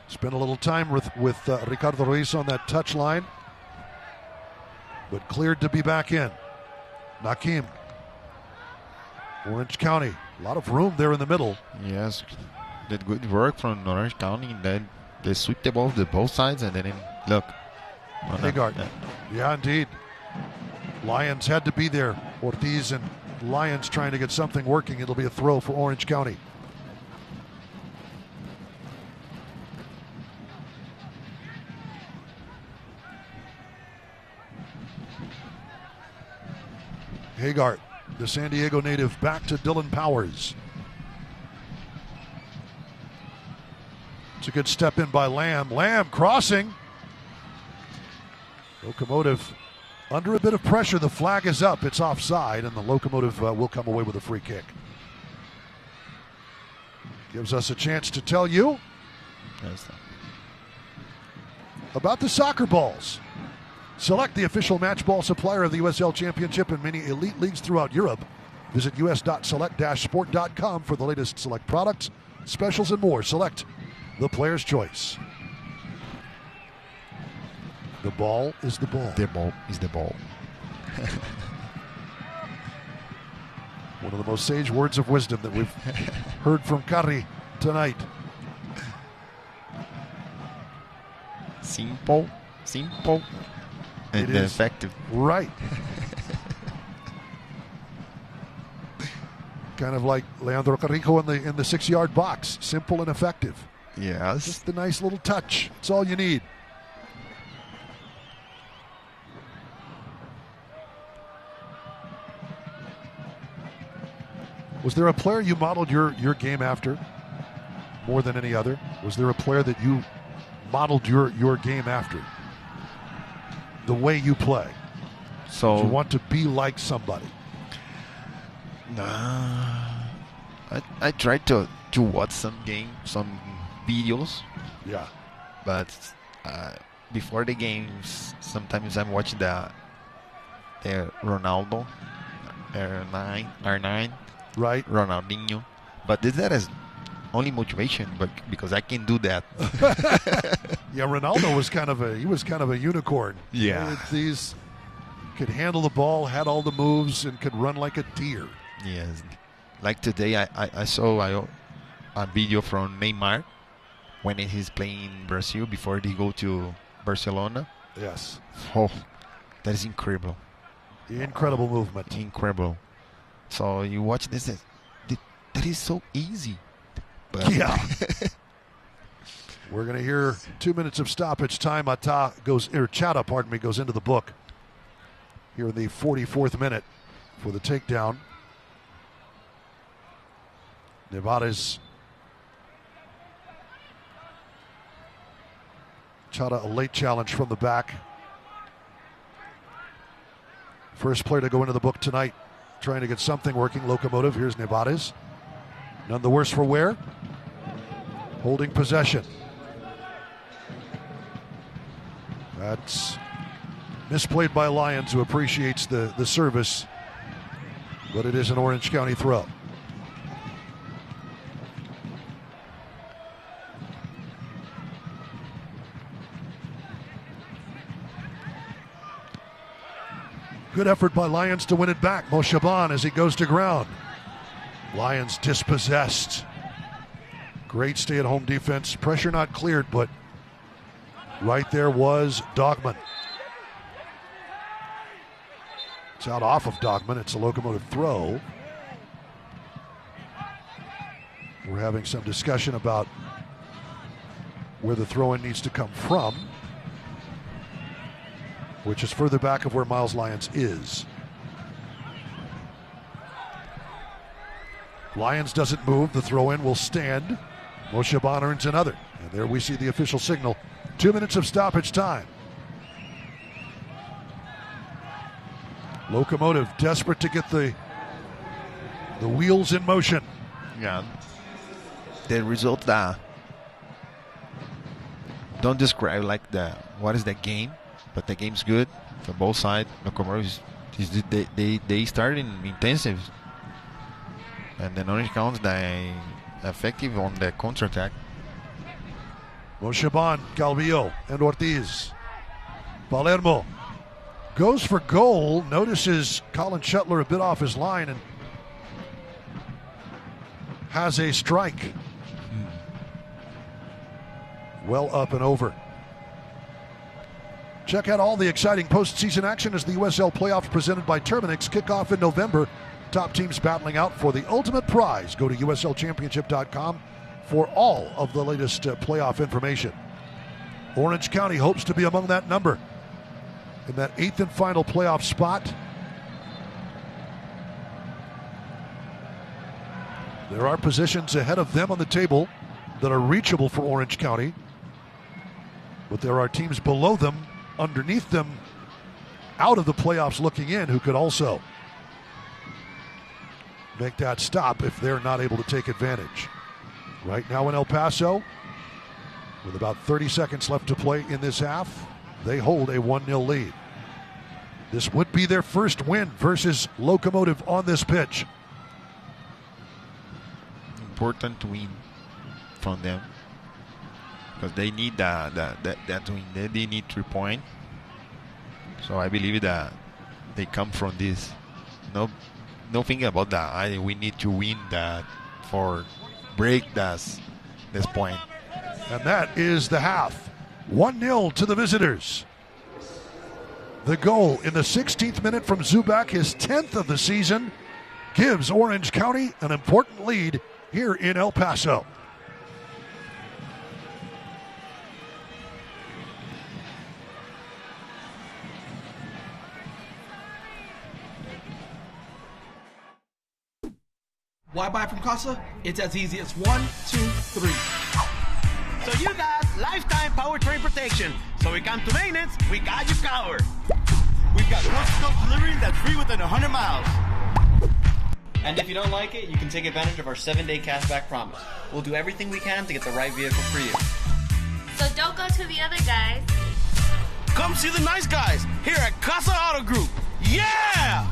Spent a little time with Ricardo Ruiz on that touch line, but cleared to be back in. Nakim. Orange County. A lot of room there in the middle. Yes. Did good work from Orange County. Then they sweep the ball to both sides and then look. Haggard. Yeah, indeed. Lions had to be there. Ortiz and Lions trying to get something working. It'll be a throw for Orange County. Haggard, the San Diego native, back to Dylan Powers. It's a good step in by Lamb. Lamb crossing. Locomotive under a bit of pressure. The flag is up. It's offside, and the Locomotive will come away with a free kick. Gives us a chance to tell you about the soccer balls. Select the official match ball supplier of the USL Championship and many elite leagues throughout Europe. Visit us.select-sport.com for the latest Select products, specials, and more. Select, the player's choice. The ball is the ball. The ball is the ball. One of the most sage words of wisdom that we've heard from Kari tonight. Simple. And effective. Right. Kind of like Leandro Carrico in the 6-yard box. Simple and effective. Yes. Just a nice little touch. It's all you need. Was there a player you modeled your game after more than any other? Was there a player that you modeled your game after? The way you play. So you want to be like somebody. I tried to watch some videos. Yeah. But before the games, sometimes I'm watching the Ronaldo, R9. Right. Ronaldinho. But that is only motivation, but because I can do that. Yeah, Ronaldo was kind of a unicorn. Yeah. These could handle the ball, had all the moves, and could run like a deer. Yes. Like today, I saw a video from Neymar when he's playing in Brazil before they go to Barcelona. Yes. Oh, that is incredible. Incredible movement. Incredible. So you watch this, that is so easy. But yeah. We're going to hear 2 minutes of stoppage time. Chata goes into the book here in the 44th minute for the takedown. Nevada's Chata, a late challenge from the back. First player to go into the book tonight, trying to get something working. Locomotive. Here's Nevada's. None the worse for wear. Holding possession. That's misplayed by Lyons, who appreciates the service, but it is an Orange County throw. Good effort by Lyons to win it back. Moshaban as he goes to ground. Lyons dispossessed. Great stay-at-home defense. Pressure not cleared, but right there was Dogman. It's out off of Dogman. It's a Locomotive throw. We're having some discussion about where the throw-in needs to come from, which is further back of where Miles Lyons is. Lyons doesn't move. The throw-in will stand. Moshaban earns another. And there we see the official signal. 2 minutes of stoppage time. Locomotive desperate to get the wheels in motion. Yeah. The result don't describe like what is the game, but the game's good for both sides. Locomotive they started in intensive, and then Orange County they effective on the counterattack. Moshaban, Calvillo, and Ortiz. Palermo goes for goal, notices Colin Shetler a bit off his line and has a strike. Well up and over. Check out all the exciting postseason action as the USL playoffs presented by Terminix kick off in November. Top teams battling out for the ultimate prize. Go to USLChampionship.com for all of the latest playoff information. Orange County hopes to be among that number in that 8th and final playoff spot. There are positions ahead of them on the table that are reachable for Orange County, but there are teams below them, underneath them, out of the playoffs looking in, who could also make that stop if they're not able to take advantage. Right now in El Paso, with about 30 seconds left to play in this half, they hold a 1-0 lead. This would be their first win versus Locomotive on this pitch. Important win from them, because they need that win. They need 3 points. So I believe that they come from this. No thinking about that. We need to win that for break this point. And that is the half. 1-0 to the visitors. The goal in the 16th minute from Zubak, his 10th of the season, gives Orange County an important lead here in El Paso. Why buy from Casa? It's as easy as 1, 2, 3. So you got lifetime powertrain protection. So we come to maintenance, we got you covered. We've got coast-to-coast delivery that's free within 100 miles. And if you don't like it, you can take advantage of our 7-day cashback promise. We'll do everything we can to get the right vehicle for you. So don't go to the other guys. Come see the nice guys here at Casa Auto Group. Yeah!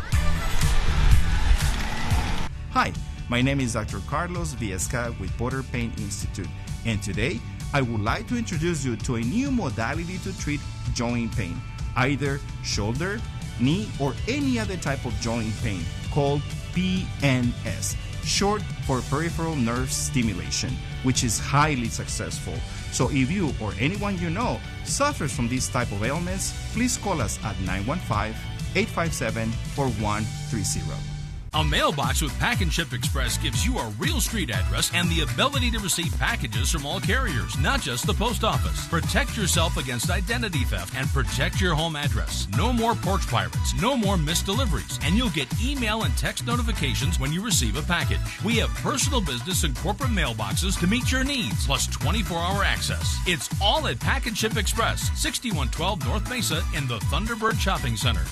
Hi, my name is Dr. Carlos Viesca with Porter Pain Institute, and today I would like to introduce you to a new modality to treat joint pain, either shoulder, knee, or any other type of joint pain, called PNS, short for peripheral nerve stimulation, which is highly successful. So if you or anyone you know suffers from these type of ailments, please call us at 915-857-4130. A mailbox with Pack and Ship Express gives you a real street address and the ability to receive packages from all carriers, not just the post office. Protect yourself against identity theft and protect your home address. No more porch pirates, no more missed deliveries, and you'll get email and text notifications when you receive a package. We have personal business and corporate mailboxes to meet your needs, plus 24-hour access. It's all at Pack and Ship Express, 6112 North Mesa in the Thunderbird Shopping Center.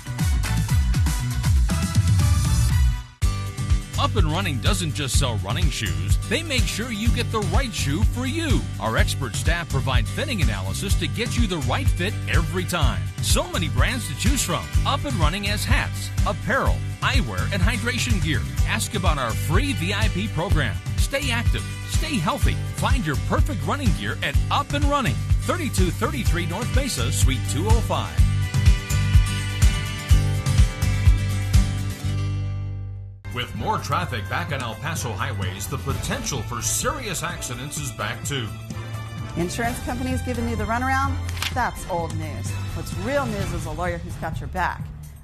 Up and Running doesn't just sell running shoes, they make sure you get the right shoe for you. Our expert staff provide fitting analysis to get you the right fit every time. So many brands to choose from. Up and Running has hats, apparel, eyewear, and hydration gear. Ask about our free VIP program. Stay active, stay healthy. Find your perfect running gear at Up and Running, 3233 North Mesa, Suite 205. With more traffic back on El Paso highways, the potential for serious accidents is back too. Insurance companies giving you the runaround? That's old news. What's real news is a lawyer who's got your back.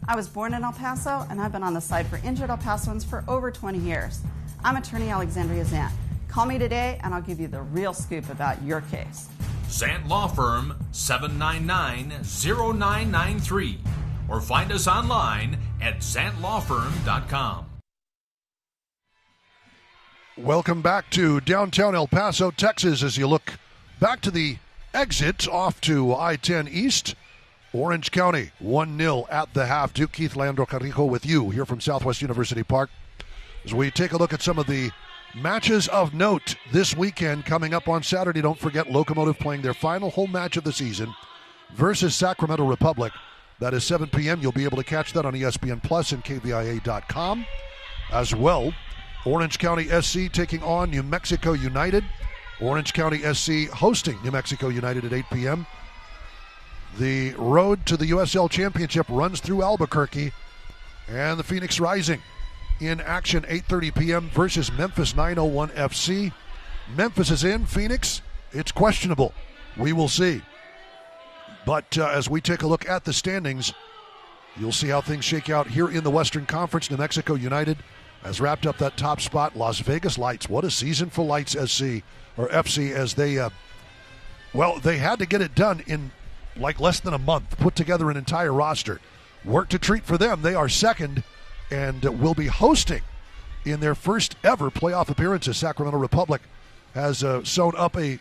I was born in El Paso, and I've been on the side for injured El Pasoans for over 20 years. I'm attorney Alexandria Zant. Call me today, and I'll give you the real scoop about your case. Zant Law Firm, 799-0993. Or find us online at zantlawfirm.com. Welcome back to downtown El Paso, Texas, as you look back to the exit off to I-10 East. Orange County, 1-0 at the half. Duke Keith Leandro Carrijo with you here from Southwest University Park as we take a look at some of the matches of note this weekend. Coming up on Saturday, don't forget Locomotive playing their final home match of the season versus Sacramento Republic. That is 7 p.m. You'll be able to catch that on ESPN Plus and KVIA.com as well. Orange County SC taking on New Mexico United. Orange County SC hosting New Mexico United at 8 p.m. The road to the USL Championship runs through Albuquerque, and the Phoenix Rising in action 8:30 p.m. versus Memphis 901 FC. Memphis is in. Phoenix, it's questionable. We will see. But as we take a look at the standings, you'll see how things shake out here in the Western Conference. New Mexico United has wrapped up that top spot. Las Vegas Lights, what a season for Lights SC or FC, as they had to get it done in like less than a month, put together an entire roster. Work to treat for them. They are second and will be hosting in their first ever playoff appearances. Sacramento Republic has sewn up a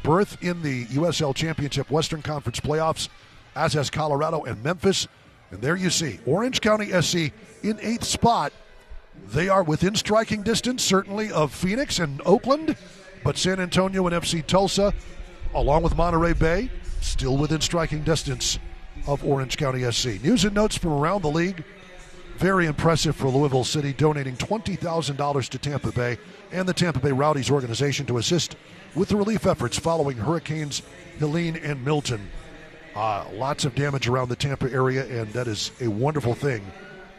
berth in the USL Championship Western Conference playoffs, as has Colorado and Memphis. And there you see Orange County SC in 8th spot. They are within striking distance, certainly, of Phoenix and Oakland, but San Antonio and FC Tulsa, along with Monterey Bay, still within striking distance of Orange County SC. News and notes from around the league. Very impressive for Louisville City, donating $20,000 to Tampa Bay and the Tampa Bay Rowdies organization to assist with the relief efforts following Hurricanes Helene and Milton. Lots of damage around the Tampa area, and that is a wonderful thing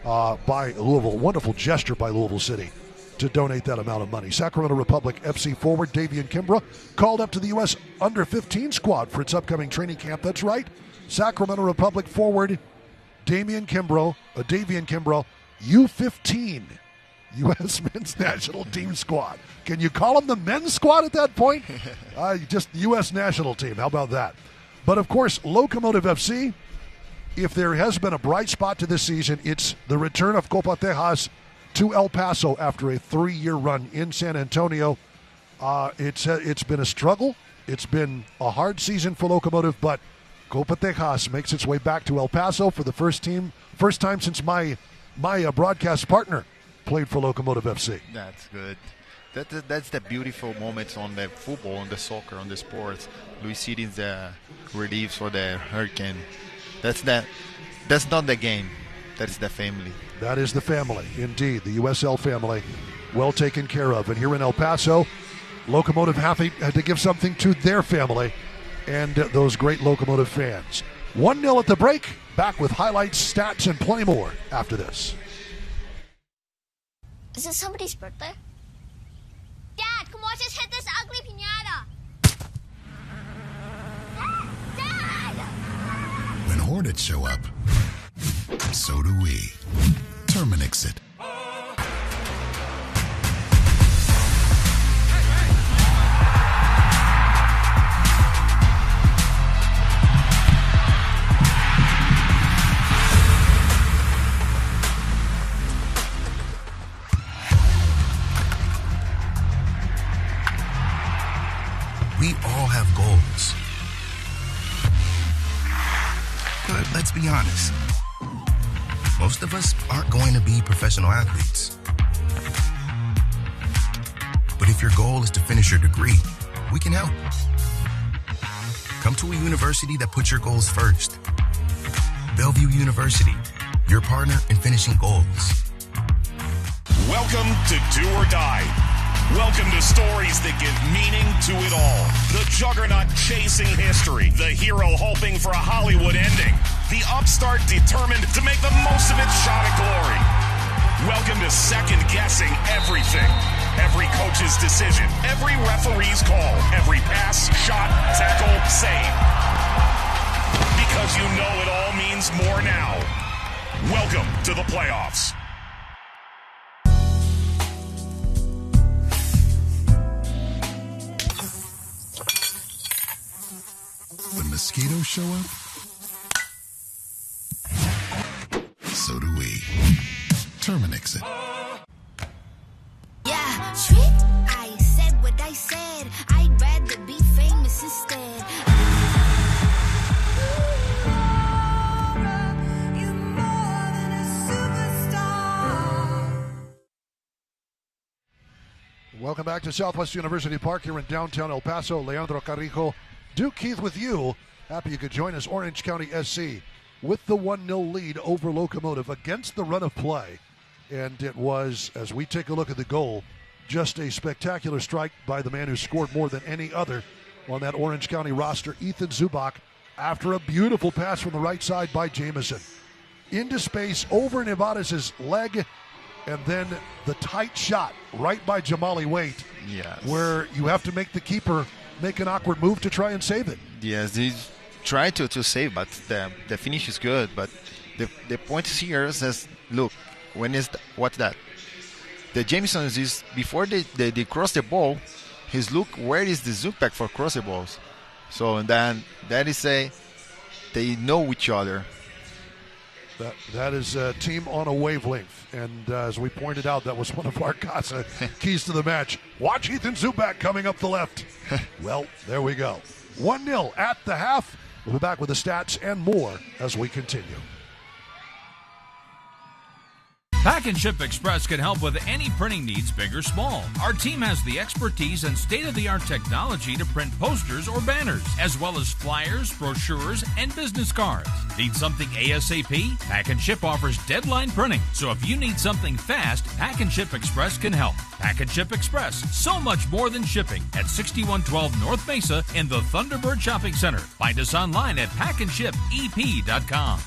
by Louisville, wonderful gesture by Louisville City to donate that amount of money. Sacramento Republic FC forward Davian Kimbrough called up to the U.S. Under-15 squad for its upcoming training camp. That's right, Sacramento Republic forward Davian Kimbrough, U15, U.S. men's national team squad. Can you call them the men's squad at that point? Just the U.S. national team. How about that? But, of course, Locomotive FC, if there has been a bright spot to this season, it's the return of Copa Tejas to El Paso after a 3-year run in San Antonio. It's been a struggle. It's been a hard season for Locomotive, but Copa Tejas makes its way back to El Paso for the first time since my broadcast partner played for Locomotive FC. That's good. That's the beautiful moments on the football, on the soccer, on the sports. Luis City's the relief for the Hurricane. That's not the game. That's the family. That is the family, indeed. The USL family, well taken care of. And here in El Paso, Locomotive had to give something to their family and those great Locomotive fans. 1-0 at the break. Back with highlights, stats, and plenty more after this. Is it somebody's birthday? Dad, come watch us hit this ugly piñata. Dad! When Hornets show up, so do we. Terminix it. We all have goals. But let's be honest. Most of us aren't going to be professional athletes. But if your goal is to finish your degree, we can help. Come to a university that puts your goals first. Bellevue University, your partner in finishing goals. Welcome to Do or Die. Welcome to stories that give meaning to it all. The juggernaut chasing history. The hero hoping for a Hollywood ending. The upstart determined to make the most of its shot at glory. Welcome to second guessing everything. Every coach's decision. Every referee's call. Every pass, shot, tackle, save. Because you know it all means more now. Welcome to the playoffs. When mosquitoes show up, so do we. Terminix it. Yeah, trick. I said what I said. I'd rather be famous instead. Welcome back to Southwest University Park here in downtown El Paso. Leandro Carrijo, Duke Keith with you. Happy you could join us. Orange County SC with the 1-0 lead over Locomotive against the run of play. And it was, as we take a look at the goal, just a spectacular strike by the man who scored more than any other on that Orange County roster, Ethan Zubak, after a beautiful pass from the right side by Jamison. Into space, over Nevada's leg, and then the tight shot right by Jamali Waite, Yes. where you have to make the keeper make an awkward move to try and save it. Yes, he tried to save, but the finish is good. But the point here says, look, what's that? The Jameson is before they cross the ball, he's look where is the Zubak for cross the balls. So then that is they know each other. That is a team on a wavelength, and as we pointed out, that was one of our Casa keys to the match. Watch Ethan Zubak coming up the left. Well, there we go. 1-0 at the half. We'll be back with the stats and more as we continue. Pack and Ship Express can help with any printing needs, big or small. Our team has the expertise and state-of-the-art technology to print posters or banners, as well as flyers, brochures, and business cards. Need something ASAP? Pack and Ship offers deadline printing, so if you need something fast, Pack and Ship Express can help. Pack and Ship Express, so much more than shipping, at 6112 North Mesa in the Thunderbird Shopping Center. Find us online at packandshipep.com.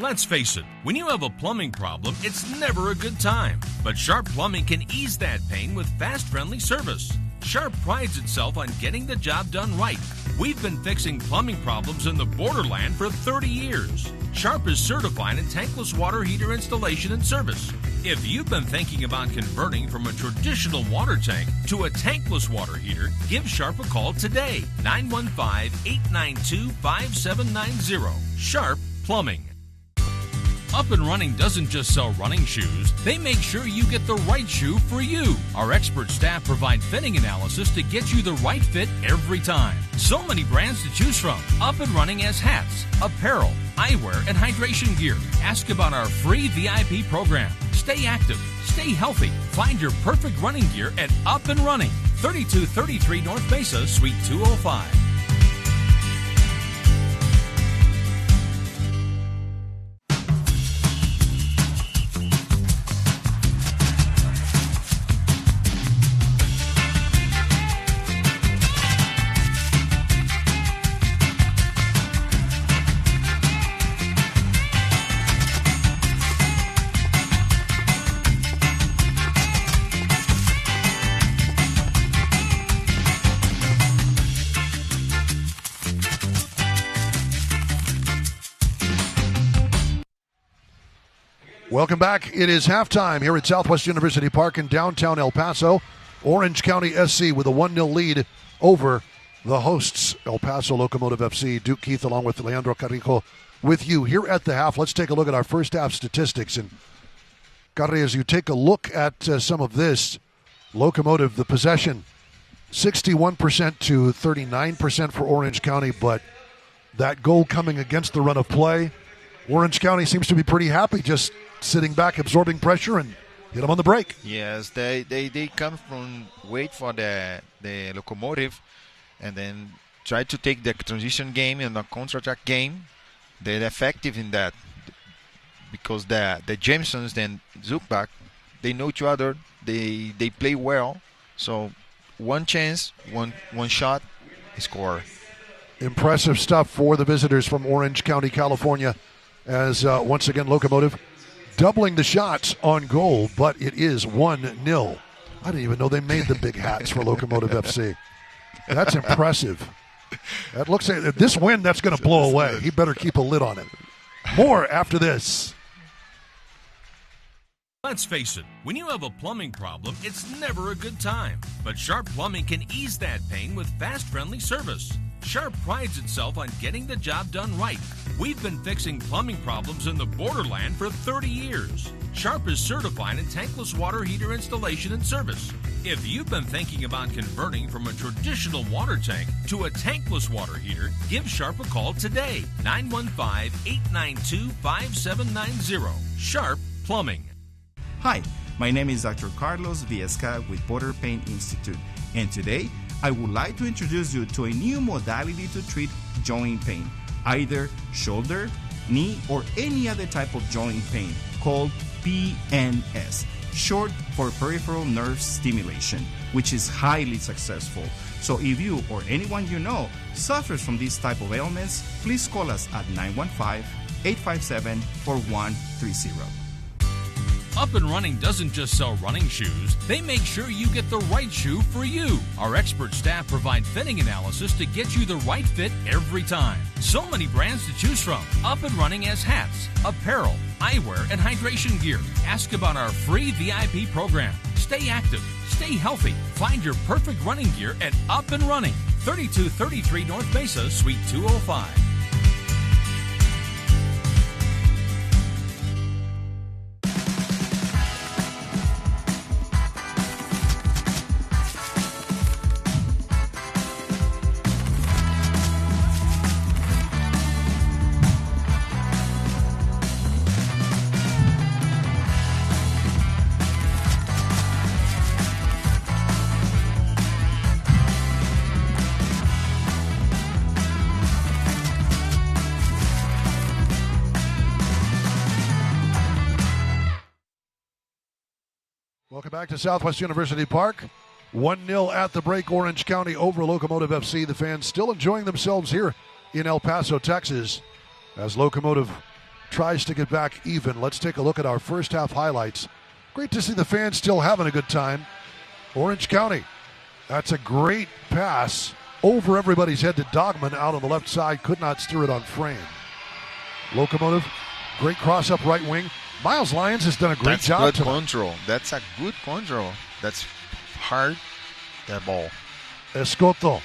Let's face it, when you have a plumbing problem, it's never a good time. But Sharp Plumbing can ease that pain with fast, friendly service. Sharp prides itself on getting the job done right. We've been fixing plumbing problems in the borderland for 30 years. Sharp is certified in tankless water heater installation and service. If you've been thinking about converting from a traditional water tank to a tankless water heater, give Sharp a call today. 915-892-5790. Sharp Plumbing. Up and Running doesn't just sell running shoes. They make sure you get the right shoe for you. Our expert staff provide fitting analysis to get you the right fit every time. So many brands to choose from. Up and Running has hats, apparel, eyewear, and hydration gear. Ask about our free VIP program. Stay active. Stay healthy. Find your perfect running gear at Up and Running. 3233 North Mesa, Suite 205. Welcome back. It is halftime here at Southwest University Park in downtown El Paso. Orange County SC with a 1-0 lead over the hosts, El Paso Locomotive FC. Duke Keith along with Leandro Carrijo with you here at the half. Let's take a look at our first half statistics. And Carri, as you take a look at some of this, Locomotive, the possession, 61% to 39% for Orange County, but that goal coming against the run of play, Orange County seems to be pretty happy just sitting back, absorbing pressure, and hit them on the break. Yes, they come from wait for the Locomotive and then try to take the transition game and the counter-attack game. They're effective in that because the Jamesons and Zukbak, they know each other. They play well. So one chance, one shot, score. Impressive stuff for the visitors from Orange County, California, as once again Locomotive doubling the shots on goal, but it is 1-0. I didn't even know they made the big hats for Locomotive FC. That's impressive. That looks like this win, that's going to blow away. He better keep a lid on it. More after this. Let's face it, when you have a plumbing problem, it's never a good time. But Sharp Plumbing can ease that pain with fast, friendly service. Sharp prides itself on getting the job done right. We've been fixing plumbing problems in the borderland for 30 years. Sharp is certified in tankless water heater installation and service. If you've been thinking about converting from a traditional water tank to a tankless water heater, give Sharp a call today. 915-892-5790. Sharp Plumbing. Hi, my name is Dr. Carlos Viesca with Border Pain Institute, and today I would like to introduce you to a new modality to treat joint pain, either shoulder, knee, or any other type of joint pain, called PNS, short for peripheral nerve stimulation, which is highly successful. So if you or anyone you know suffers from these type of ailments, please call us at 915-857-4130. Up and Running doesn't just sell running shoes, they make sure you get the right shoe for you. Our expert staff provide fitting analysis to get you the right fit every time. So many brands to choose from. Up and Running has hats, apparel, eyewear, and hydration gear. Ask about our free VIP program. Stay active, stay healthy. Find your perfect running gear at Up and Running, 3233 North Mesa, Suite 205. Welcome back to Southwest University Park. 1-0 at the break, Orange County over Locomotive FC. The fans still enjoying themselves here in El Paso, Texas, as Locomotive tries to get back even. Let's take a look at our first half highlights. Great to see the fans still having a good time. Orange County, that's a great pass over everybody's head to Dogman out on the left side. Could not steer it on frame. Locomotive, great cross up right wing. Miles Lyons has done a great job. That's good control. That's a good control. That's hard, that ball. Escoto.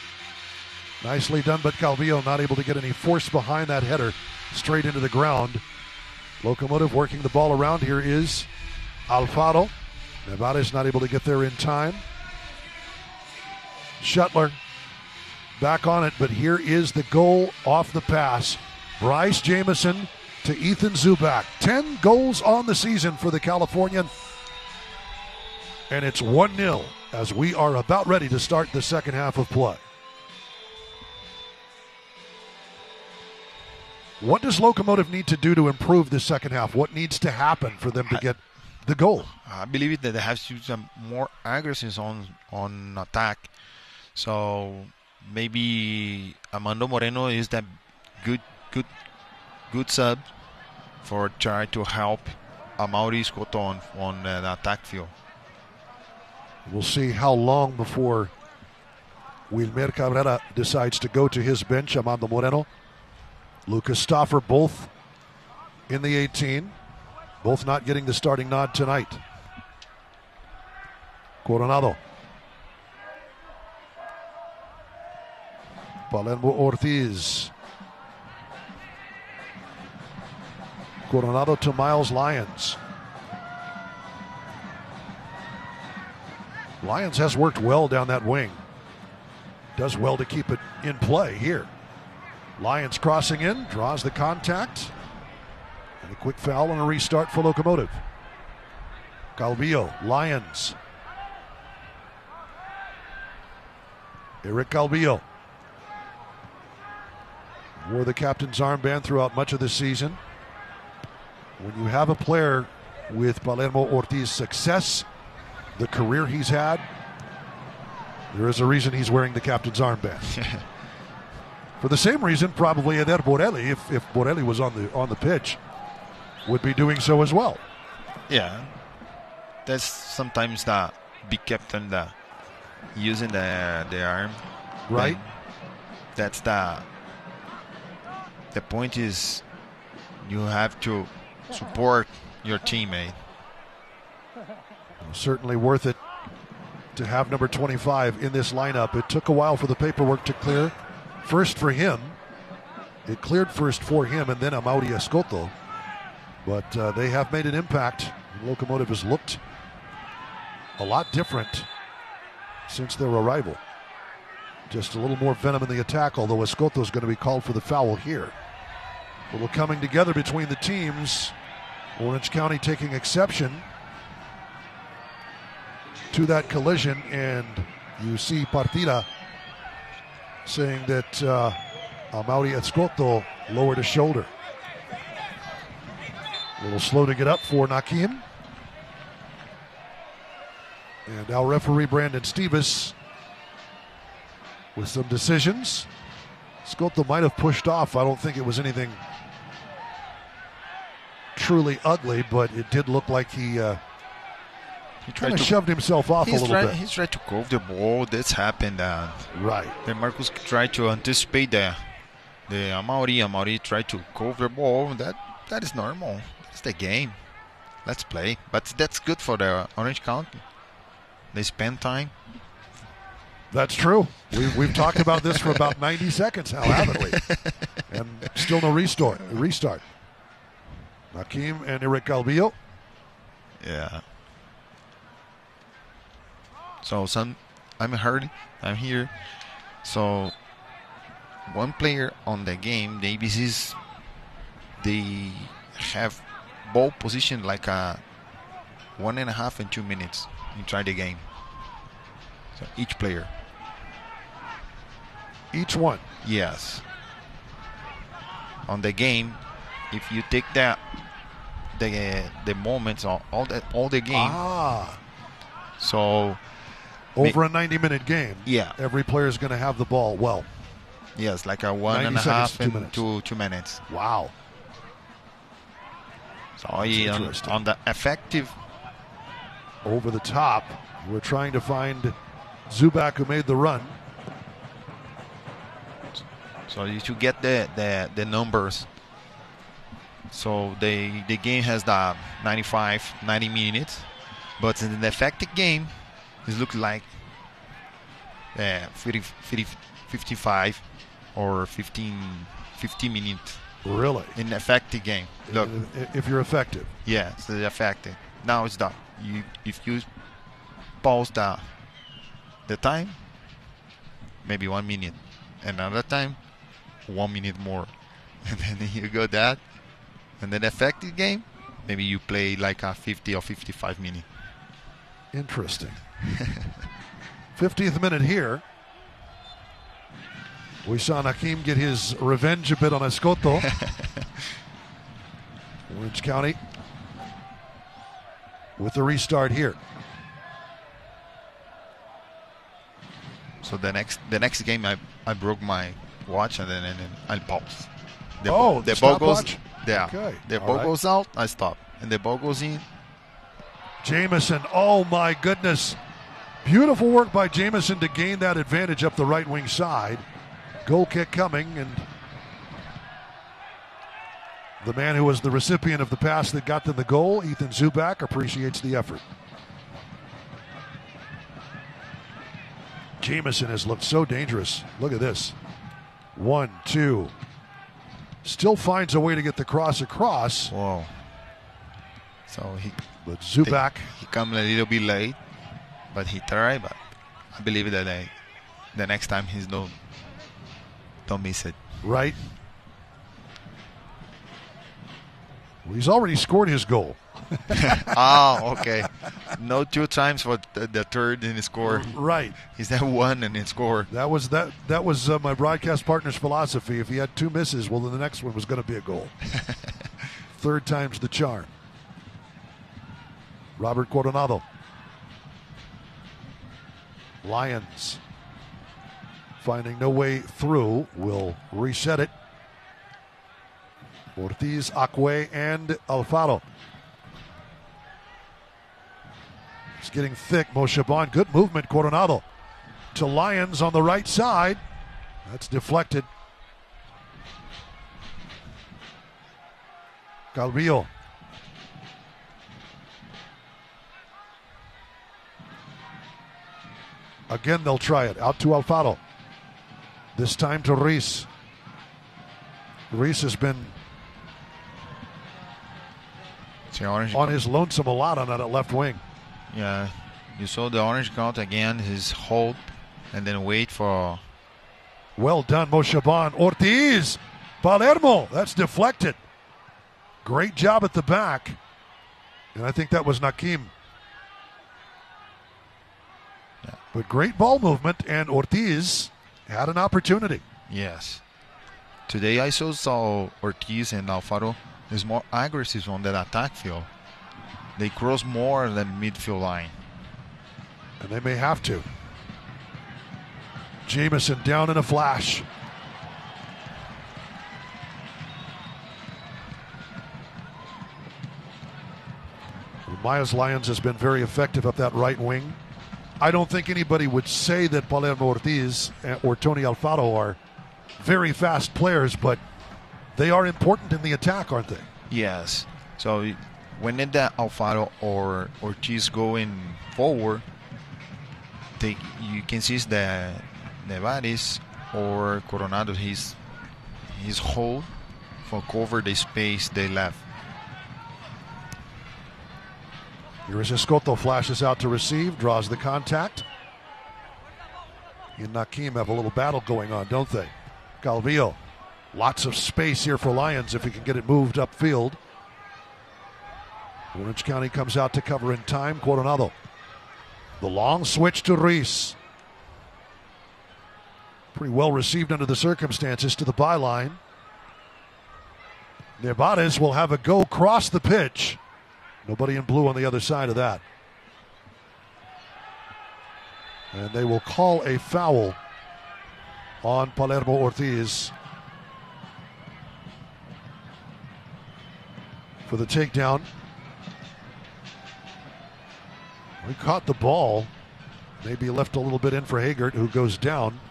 Nicely done, but Calvillo not able to get any force behind that header straight into the ground. Locomotive working the ball around. Here is Alfaro. Nevada's not able to get there in time. Shuttler back on it, but here is the goal off the pass. Bryce Jamison to Ethan Zubak. 10 goals on the season for the Californian. And it's 1-0 as we are about ready to start the second half of play. What does Locomotive need to do to improve the second half? What needs to happen for them to get the goal? I believe that they have to use some more aggressive on attack. So maybe Armando Moreno is that good sub for try to help Amaury Scotto on the attack field. We'll see how long before Wilmer Cabrera decides to go to his bench. Armando Moreno, Lucas Stauffer, both in the 18, both not getting the starting nod tonight. Coronado. Palermo Ortiz. Coronado to Miles Lyons. Lyons has worked well down that wing. Does well to keep it in play here. Lyons crossing in, draws the contact. And a quick foul and a restart for Locomotive. Calvillo, Lyons. Eric Calvillo wore the captain's armband throughout much of this season. When you have a player with Palermo Ortiz's success, the career he's had, there is a reason he's wearing the captain's armband. For the same reason, probably Eder Borelli, if Borelli was on the pitch, would be doing so as well. Yeah, that's sometimes the big captain that using the arm. Right. That's the point is you have to support your teammate. Certainly worth it to have number 25 in this lineup. It took a while for the paperwork to clear. First for him. It cleared first for him and then Amaury Escoto. But they have made an impact. Locomotive has looked a lot different since their arrival. Just a little more venom in the attack, although Escoto is going to be called for the foul here. A little coming together between the teams. Orange County taking exception to that collision, and you see Partida saying that Amaury Escoto lowered his shoulder. A little slow to get up for Nakim. And our referee Brandon Stevens with some decisions. Escoto might have pushed off. I don't think it was anything truly ugly, but it did look like he kind of shoved himself off a little bit. He's tried to curve the ball. That's happened. Right. Then Marcus tried to anticipate the Amaury tried to curve the ball. That is normal. It's the game. Let's play. But that's good for the Orange County. They spend time. That's true. We've talked about this for about 90 seconds now, haven't we? And still no restart. Nakim and Eric Calvillo. Yeah. So I'm here. So one player on the game, the ABCs, they have ball position like a 1.5 and 2 minutes. You try the game. So each player. Each one? Yes. On the game, if you take the moments all the game. So over a 90-minute game. Yeah. Every player is going to have the ball. Well. Yes, like a 1.5 and 2 minutes. Wow. So on the effective. Over the top, we're trying to find Zubak, who made the run. So you should get the numbers. So the game has the 90 minutes, but in the effective game, it looks like 55 or 15 minutes. Really? In the effective game. Look. If you're effective. Yeah, it's the effective. Now it's done. If you pause the time, maybe 1 minute. Another time, 1 minute more. And then you go that. And then effective game, maybe you play like a 50 or 55 minute. Interesting. 50th minute here. We saw Nakim get his revenge a bit on Escoto. Orange County with the restart here. So the next game, I broke my watch and then I'll pause. The ball goes. Watch? Yeah. Okay. The ball goes out, I stop, and the ball goes in. Jamison, oh my goodness. Beautiful work by Jamison to gain that advantage up the right wing side. Goal kick coming, and the man who was the recipient of the pass that got them the goal, Ethan Zubak, appreciates the effort. Jamison has looked so dangerous. Look at this. 1, 2. Still finds a way to get the cross across. Whoa. So But Zubak. He come a little bit late. but he tried. But I believe that the next time he's don't miss it. Right. Well, he's already scored his goal. Oh, okay. No 2 times for the third in the score. Right. He's had 1 and in score. That was my broadcast partner's philosophy. If he had 2 misses, well, then the next one was going to be a goal. Third time's the charm. Robert Coronado. Lions finding no way through will reset it. Ortiz, Acque, and Alfaro. It's getting thick. Moshaban, good movement. Coronado to Lions on the right side. That's deflected. Calvillo. Again, they'll try it. Out to Alfaro. This time to Reese. Reese has been on his lonesome a lot on that left wing. Yeah, you saw the orange count again, his hold, and then wait for... Well done, Moshaban. Ortiz, Palermo, that's deflected. Great job at the back. And I think that was Nakim. Yeah. But great ball movement, and Ortiz had an opportunity. Yes. Today I saw Ortiz and Alfaro is more aggressive on that attack field. They cross more than midfield line. And they may have to. Jameson down in a flash. Maya's Lions has been very effective up that right wing. I don't think anybody would say that Palermo Ortiz or Tony Alfaro are very fast players, but they are important in the attack, aren't they? Yes. So when that Alfaro or Ortiz going forward, you can see the Nevares or Coronado, his hold for cover the space they left. Here is Escoto, flashes out to receive, draws the contact. He and Nakim have a little battle going on, don't they? Calvillo, lots of space here for Lions if he can get it moved upfield. Orange County comes out to cover in time. Coronado. The long switch to Reese. Pretty well received under the circumstances to the byline. Nevares will have a go cross the pitch. Nobody in blue on the other side of that. And they will call a foul on Palermo Ortiz for the takedown. We caught the ball. Maybe left a little bit in for Hagert, who goes down.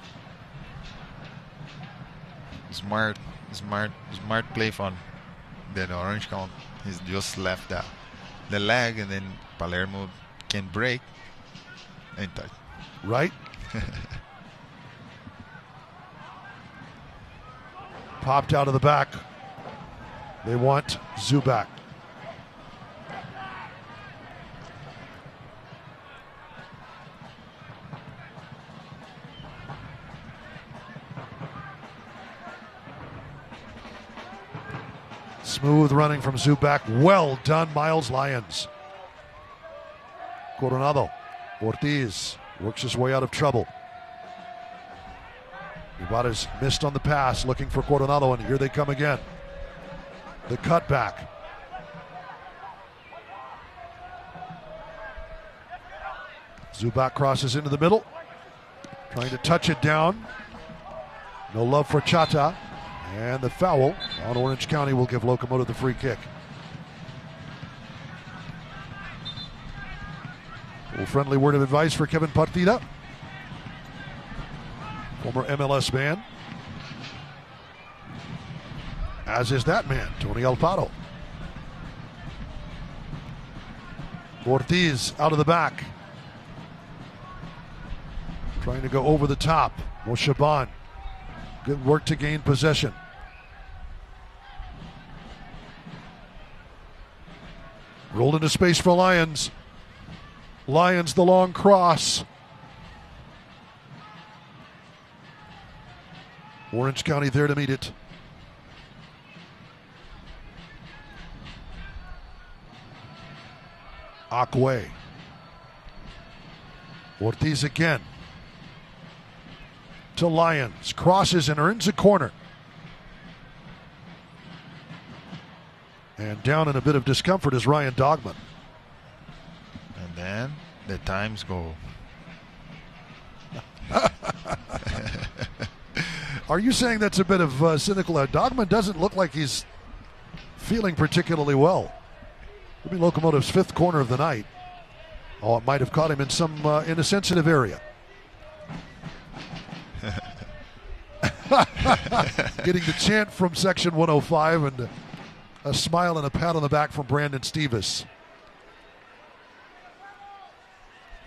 Smart play from the orange count. He's just left the leg, and then Palermo can break and touch. Right? Popped out of the back. They want Zubac. Smooth running from Zubac. Well done, Miles Lions. Coronado. Ortiz works his way out of trouble. Nevares missed on the pass, looking for Coronado, and here they come again. The cutback. Zubac crosses into the middle, trying to touch it down. No love for Chata. And the foul on Orange County will give Locomotive the free kick. A little friendly word of advice for Kevin Partida, former MLS man. As is that man, Tony Alfaro. Ortiz out of the back. Trying to go over the top. Moshaban. Good work to gain possession. Rolled into space for Lions. Lions the long cross. Orange County there to meet it. Akwe. Ortiz again. To Lions. Crosses and earns a corner. And down in a bit of discomfort is Ryan Dogman. And then the times go. Are you saying that's a bit of cynical? Dogman doesn't look like he's feeling particularly well. It'll be Locomotive's 5th corner of the night. Oh, it might have caught him in in a sensitive area. Getting the chant from Section 105 and a smile and a pat on the back from Brandon Stevis.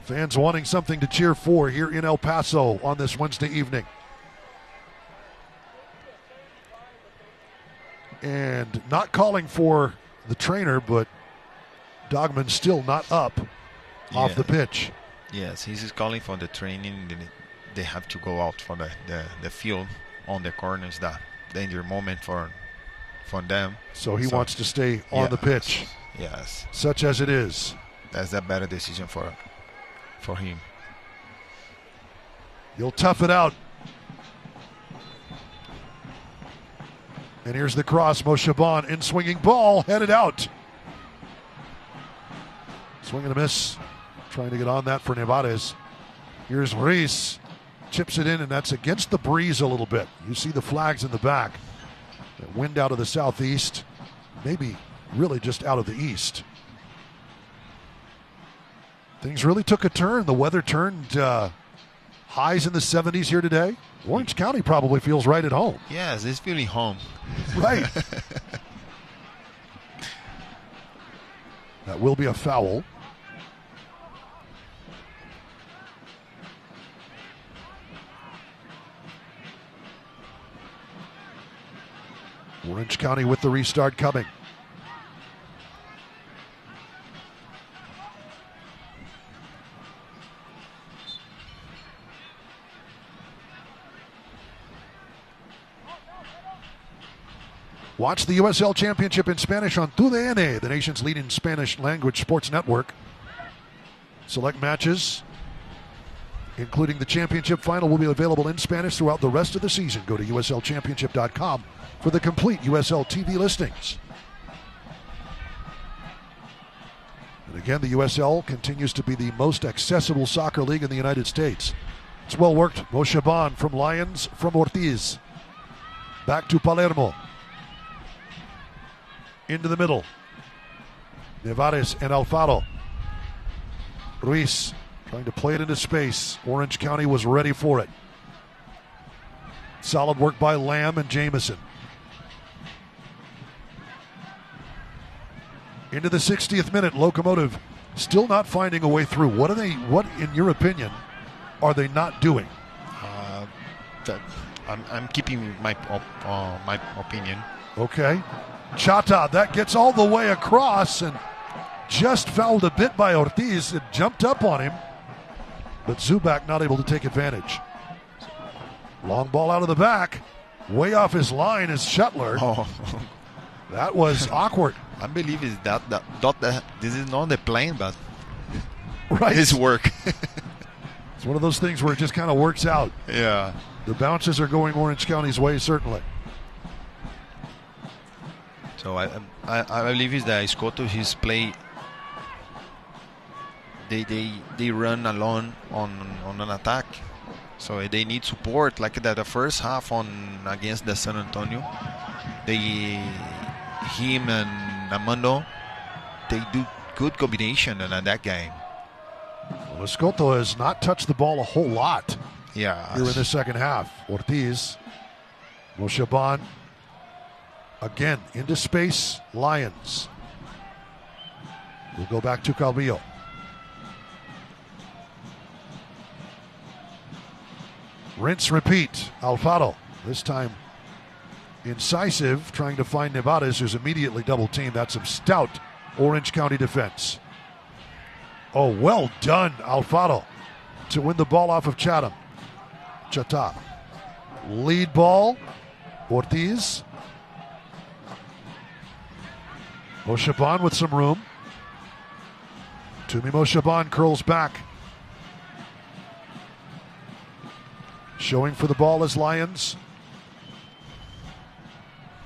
Fans wanting something to cheer for here in El Paso on this Wednesday evening. And not calling for the trainer, but Dogman's still not up off the pitch. Yes, he's calling for the training. They have to go out for the field on the corners. That danger moment for them. So he wants to stay on the pitch. Yes. Such as it is. That's a better decision for him. He'll tough it out. And here's the cross. Moshaban in swinging ball, headed out. Swing and a miss. Trying to get on that for Nevares. Here's Reese. Chips it in, and that's against the breeze a little bit. You see the flags in the back. The wind out of the southeast. Maybe really just out of the east. Things really took a turn. The weather turned highs in the 70s here today. Orange County probably feels right at home. Yes, it's feeling home. Right. That will be a foul. Orange County with the restart coming. Watch the USL Championship in Spanish on TUDN, the nation's leading Spanish language sports network. Select matches, including the championship final, will be available in Spanish throughout the rest of the season. Go to uslchampionship.com for the complete USL TV listings. And again, the USL continues to be the most accessible soccer league in the United States. It's well worked. Moshaban from Lions, from Ortiz. Back to Palermo. Into the middle. Nevares and Alfaro. Ruiz trying to play it into space. Orange County was ready for it. Solid work by Lamb and Jamison. Into the 60th minute, Locomotive still not finding a way through. What, in your opinion, are they not doing? I'm keeping my opinion. Okay. Chata, that gets all the way across and just fouled a bit by Ortiz. It jumped up on him, but Zubac not able to take advantage. Long ball out of the back. Way off his line is Shuttler. Oh. That was awkward. I believe is that this is not the plane, but right. His work. It's one of those things where it just kind of works out. Yeah. The bounces are going Orange County's way, certainly. So I believe is that Escoto, his play, they run alone on an attack. So they need support like that. The first half against the San Antonio, him and Amando, they do good combination in that game. Well, Escoto has not touched the ball a whole lot. Yeah. Here in the second half. Ortiz, Moshaban, again into space. Lions. We'll go back to Calvillo. Rinse, repeat. Alfaro, this time incisive, trying to find Nevares, who's immediately double teamed. That's some stout Orange County defense. Oh, well done, Alfaro, to win the ball off of Chatham. Chata. Lead ball. Ortiz. Moshaban with some room. Tumi Moshaban curls back. Showing for the ball as Lions.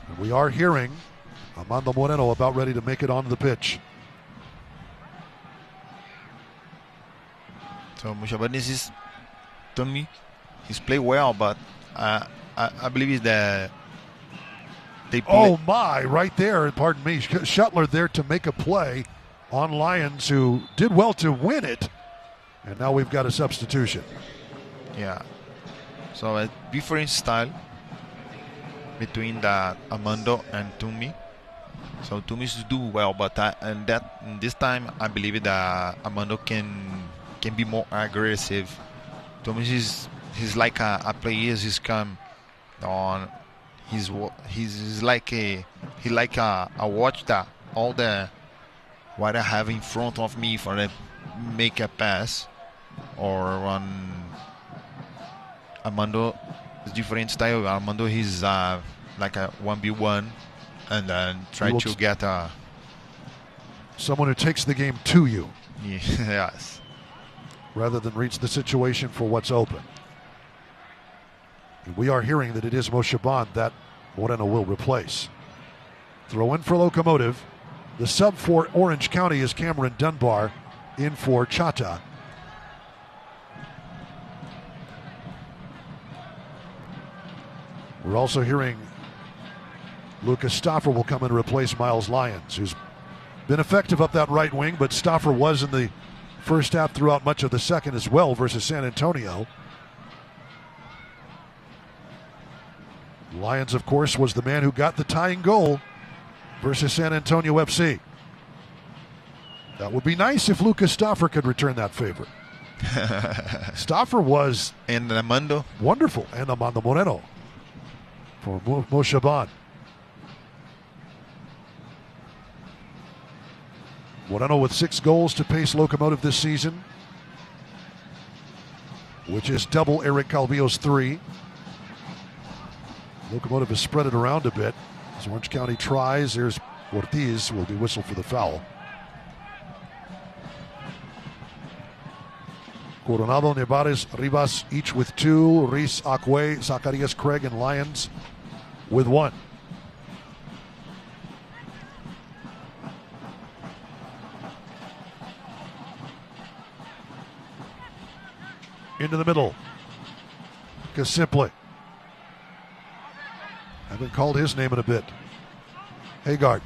And we are hearing Armando Moreno about ready to make it onto the pitch. So Moshaban is Tumi. He's played well, but I believe that they play. Oh my, right there, pardon me, Shuttler there to make a play on Lions, who did well to win it, and now we've got a substitution. Yeah, so a different style between the Armando and Tumi. So Tumi's do well, but this time I believe that Armando can be more aggressive. Tumi's he's like a player. He's come on. He's like a watch that all the what I have in front of me for a make a pass, or on Armando is different style. Armando he's like a 1v1 and then try to get someone who takes the game to you. Yes. Rather than reach the situation for what's open. And we are hearing that it is Moshaban that Moreno will replace. Throw in for Locomotive. The sub for Orange County is Cameron Dunbar, in for Chata. We're also hearing Lucas Stauffer will come in and replace Miles Lyons, who's been effective up that right wing, but Stauffer was in the first half throughout much of the second as well versus San Antonio. Lyons, of course, was the man who got the tying goal versus San Antonio FC. That would be nice if Lucas Stauffer could return that favor. Stauffer was and Armando wonderful, and Armando Moreno for Moshaban. Moreno with 6 goals to pace Locomotive this season, which is double Eric Calvillo's 3. Locomotive has spread it around a bit. As Orange County tries, there's Ortiz, will be whistled for the foul. Coronado, Nevares, Rivas each with 2. Reese, Acque, Zacarias, Craig, and Lyons with 1. Into the middle. Simple. Haven't called his name in a bit. Haggard,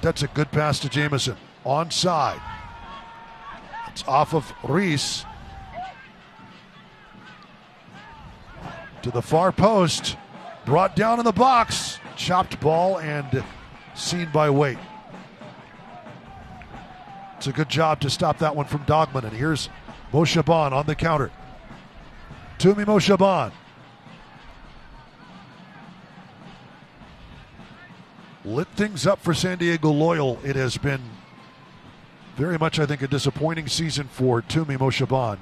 that's a good pass to Jameson. Onside. It's off of Reese. To the far post. Brought down in the box. Chopped ball and seen by Waite. It's a good job to stop that one from Dogman. And here's Moshaban on the counter. Tumi Moshaban. Lit things up for San Diego Loyal. It has been very much, I think, a disappointing season for Tumi Moshaban.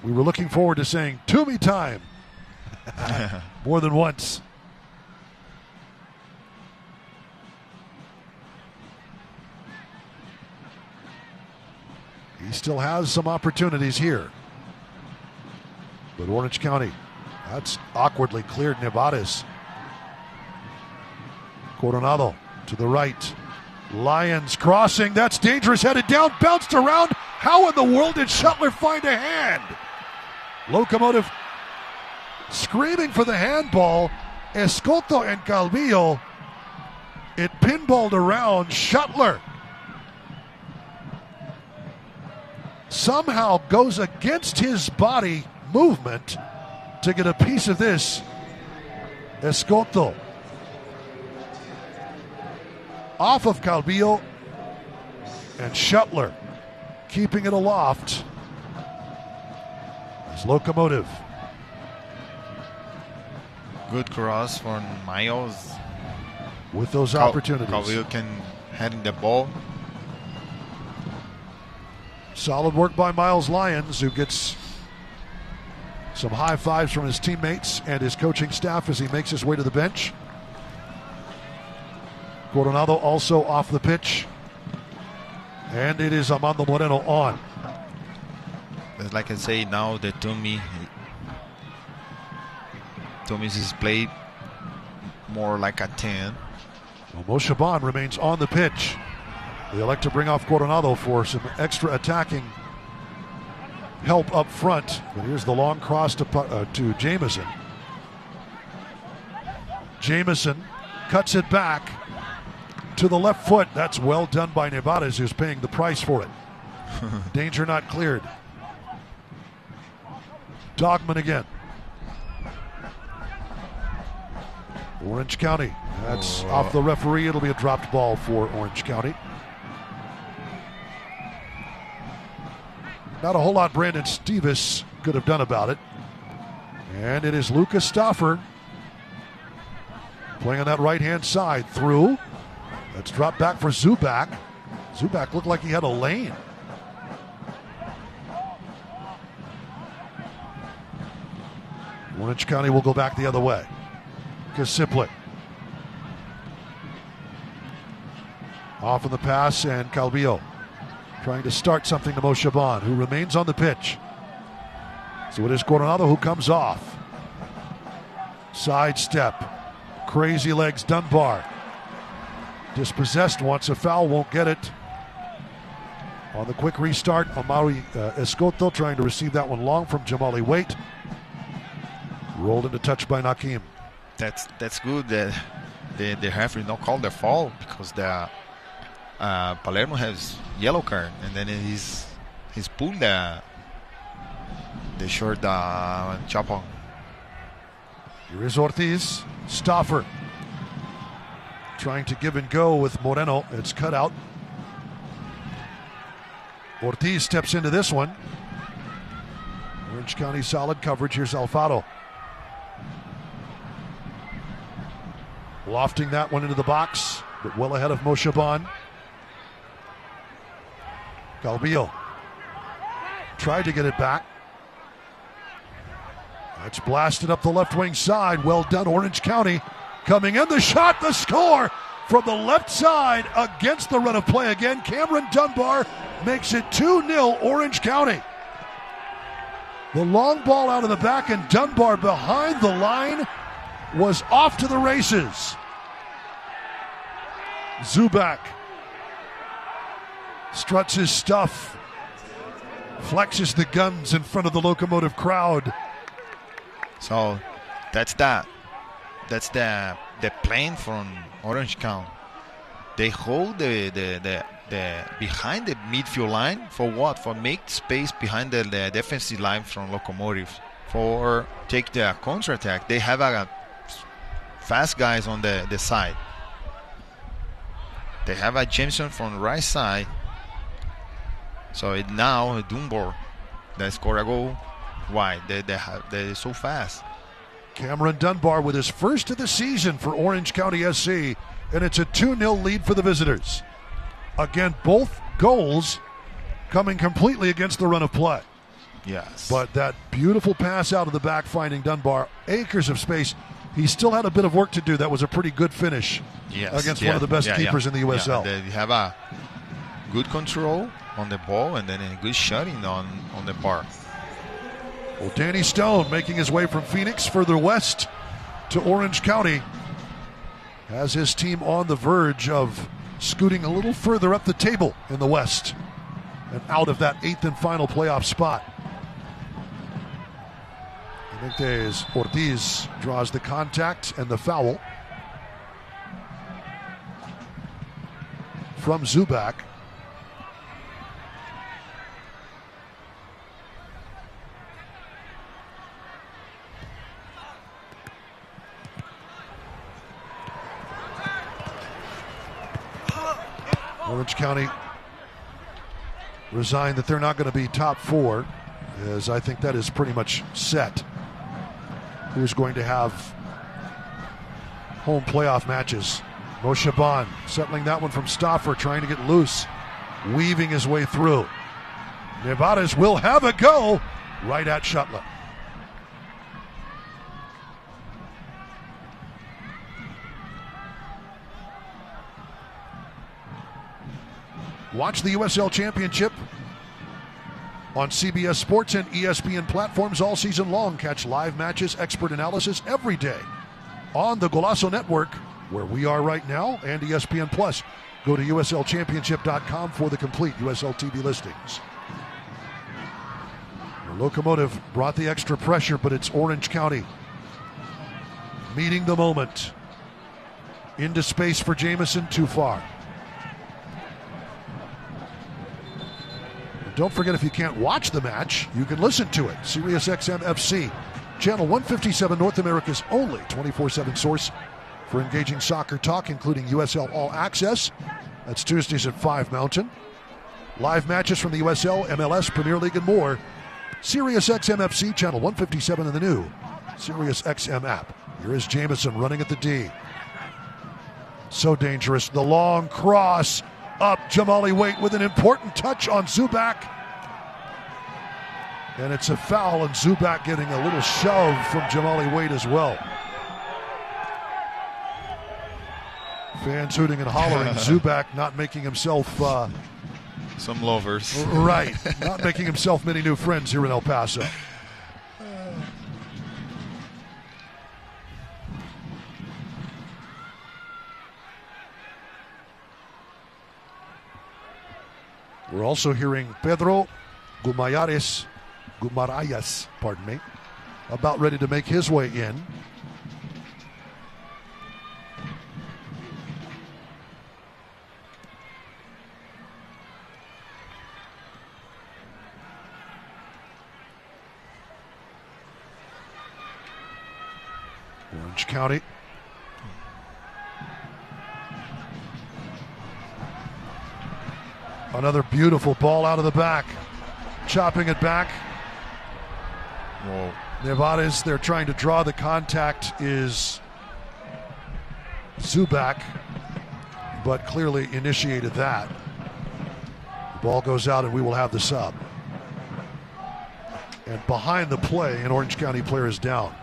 We were looking forward to saying Tumi time more than once. He still has some opportunities here. But Orange County, that's awkwardly cleared. Nevares. Coronado to the right. Lyons crossing. That's dangerous. Headed down. Bounced around. How in the world did Shuttler find a hand? Locomotive screaming for the handball. Escoto and Calvillo. It pinballed around. Shuttler somehow goes against his body movement to get a piece of this. Escoto off of Calvillo, and Shuttler keeping it aloft as Locomotive. Good cross for Miles. With those opportunities. Calvillo can heading the ball. Solid work by Miles Lyons, who gets some high fives from his teammates and his coaching staff as he makes his way to the bench. Coronado also off the pitch. And it is Armando Moreno on. But like I say now, the Tommy's is played more like a 10. Well, Mo Shaban remains on the pitch. They elect to bring off Coronado for some extra attacking help up front. But here's the long cross to Jameson. Jameson cuts it back to the left foot. That's well done by Nevarez, who's paying the price for it. Danger not cleared. Dogman again. Orange County. That's off the referee. It'll be a dropped ball for Orange County. Not a whole lot Brandon Stevis could have done about it. And it is Lucas Stauffer playing on that right-hand side. Through. That's dropped back for Zubac. Zubac looked like he had a lane. Orange County will go back the other way. Kasiplik. Off of the pass, and Calvillo trying to start something to Mo Shaban, who remains on the pitch. So it is Coronado who comes off. Sidestep. Crazy legs Dunbar. Dispossessed, wants a foul, won't get it. On the quick restart, Amari Escoto trying to receive that one long from Jamali Waite. Rolled into touch by Nakim. That's good that the referee not called the foul, because the Palermo has yellow card, and then he's pulled the short chop on. Here is Ortiz. Stauffer trying to give and go with Moreno. It's cut out. Ortiz steps into this one. Orange County solid coverage. Here's Alfaro. Lofting that one into the box, but well ahead of Mo Shaban. Calvillo tried to get it back. That's blasted up the left wing side. Well done, Orange County. Coming in, the shot, the score from the left side against the run of play again. Cameron Dunbar makes it 2-0 Orange County. The long ball out of the back, and Dunbar behind the line was off to the races. Zubac struts his stuff, flexes the guns in front of the Locomotive crowd. So that's the plan from Orange County. They hold the behind the midfield line for what? For make space behind the defensive line from Locomotive. For take the counter-attack. They have a fast guys on the side. They have a Jameson from the right side. So now Dunbar that score a goal. Why? They're so fast. Cameron Dunbar with his first of the season for Orange County SC, and it's a 2-0 lead for the visitors. Again, both goals coming completely against the run of play. Yes. But that beautiful pass out of the back, finding Dunbar, acres of space. He still had a bit of work to do. That was a pretty good finish against one of the best keepers in the USL. They have a good control on the ball, and then a good shutting on the bar. Well, Danny Stone making his way from Phoenix further west to Orange County has his team on the verge of scooting a little further up the table in the West and out of that 8th and final playoff spot. Ortiz draws the contact and the foul from Zubac. Orange County resigned that they're not going to be top 4, as I think that is pretty much set. Who's going to have home playoff matches Moshaban settling that one from Stauffer, trying to get loose, weaving his way through. Nevares will have a go right at Shuttler. Watch the USL Championship on CBS Sports and ESPN platforms all season long. Catch live matches, expert analysis every day on the Golazo Network, where we are right now, and ESPN Plus. Go to USLChampionship.com for the complete USL TV listings. The Locomotive brought the extra pressure, but it's Orange County meeting the moment. Into space for Jamison, too far. Don't forget, if you can't watch the match, you can listen to it. SiriusXM FC, channel 157, North America's only 24/7 source for engaging soccer talk, including USL All Access. That's Tuesdays at 5 Mountain. Live matches from the USL, MLS, Premier League, and more. SiriusXM FC, channel 157 in the new SiriusXM app. Here is Jamison running at the D. So dangerous. The long cross. Up, Jamali Waite with an important touch on Zubac. And it's a foul, and Zubac getting a little shove from Jamali Waite as well. Fans hooting and hollering. Zubac not making himself... some lovers. Right. Not making himself many new friends here in El Paso. We're also hearing Pedro Gumarayas, about ready to make his way in. Orange County. Another beautiful ball out of the back. Chopping it back. Whoa. Nevares, they're trying to draw. The contact is Zubac, but clearly initiated that. The ball goes out and we will have the sub. And behind the play, an Orange County player is down.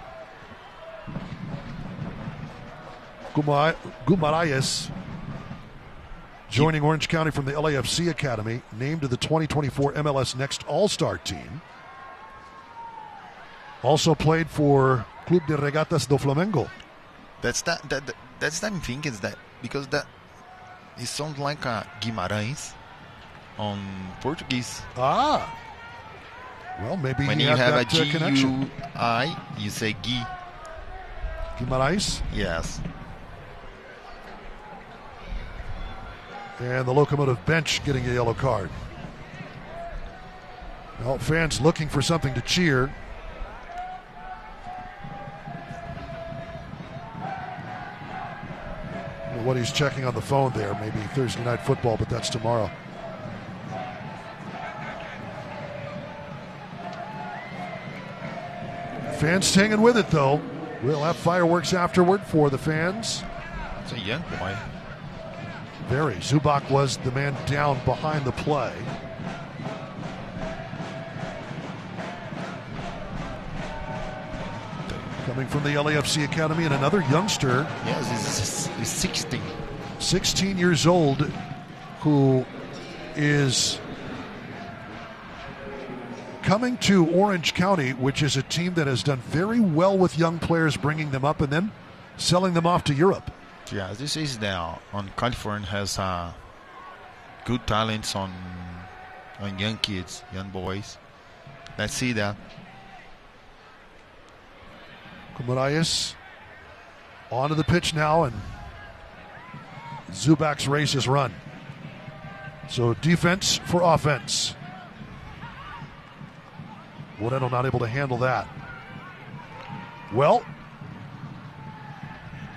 Gumarayas, joining Orange County from the LAFC Academy, named to the 2024 MLS Next All-Star team. Also played for Club de Regatas do Flamengo. That's I'm thinking is that because that it sounds like Guimarães on Portuguese. Ah, well, maybe when you have a G-U-I, you say Gui. Guimarães? Yes. And the Locomotive bench getting a yellow card. Well, fans looking for something to cheer. What he's checking on the phone there, maybe Thursday Night Football, but that's tomorrow. Fans hanging with it, though. We'll have fireworks afterward for the fans. It's a young boy. Very. Zubac was the man down behind the play. Coming from the LAFC Academy, and another youngster. Yes, he's 16. 16 years old, who is coming to Orange County, which is a team that has done very well with young players, bringing them up and then selling them off to Europe. Yeah, this is now on California has good talents on young kids, young boys. Let's see that. Gumarayas onto the pitch now, and Zubac's race is run. So defense for offense. Moreno not able to handle that. Well,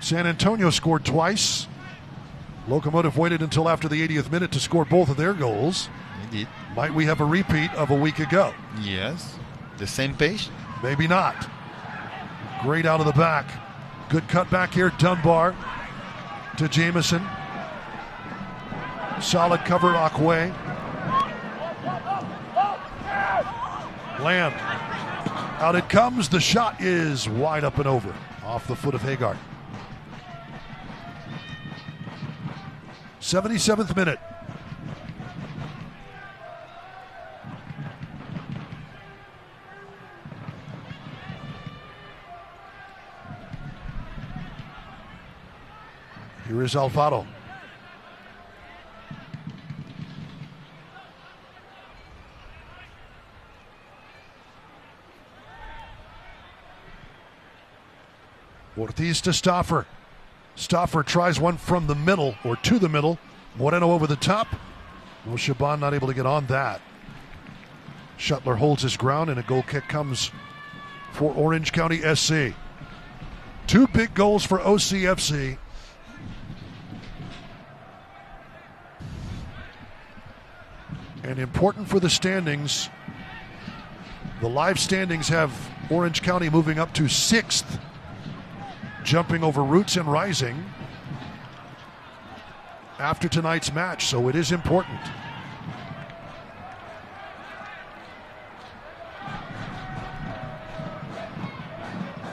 San Antonio scored twice. Locomotive waited until after the 80th minute to score both of their goals. Indeed. Might we have a repeat of a week ago? Yes. The same pace? Maybe not. Great out of the back. Good cut back here, Dunbar. to Jameson. Solid cover, Akwe. Lamb. Out it comes. The shot is wide up and over. Off the foot of Hagar. 77th minute. Here is Alvaro. Ortiz to Stauffer. Stauffer tries one from the middle, or to the middle. Moreno over the top. Shaban not able to get on that. Shuttler holds his ground, and a goal kick comes for Orange County SC. 2 big goals for OCFC. And important for the standings. The live standings have Orange County moving up to 6th, jumping over Roots and Rising after tonight's match, so it is important.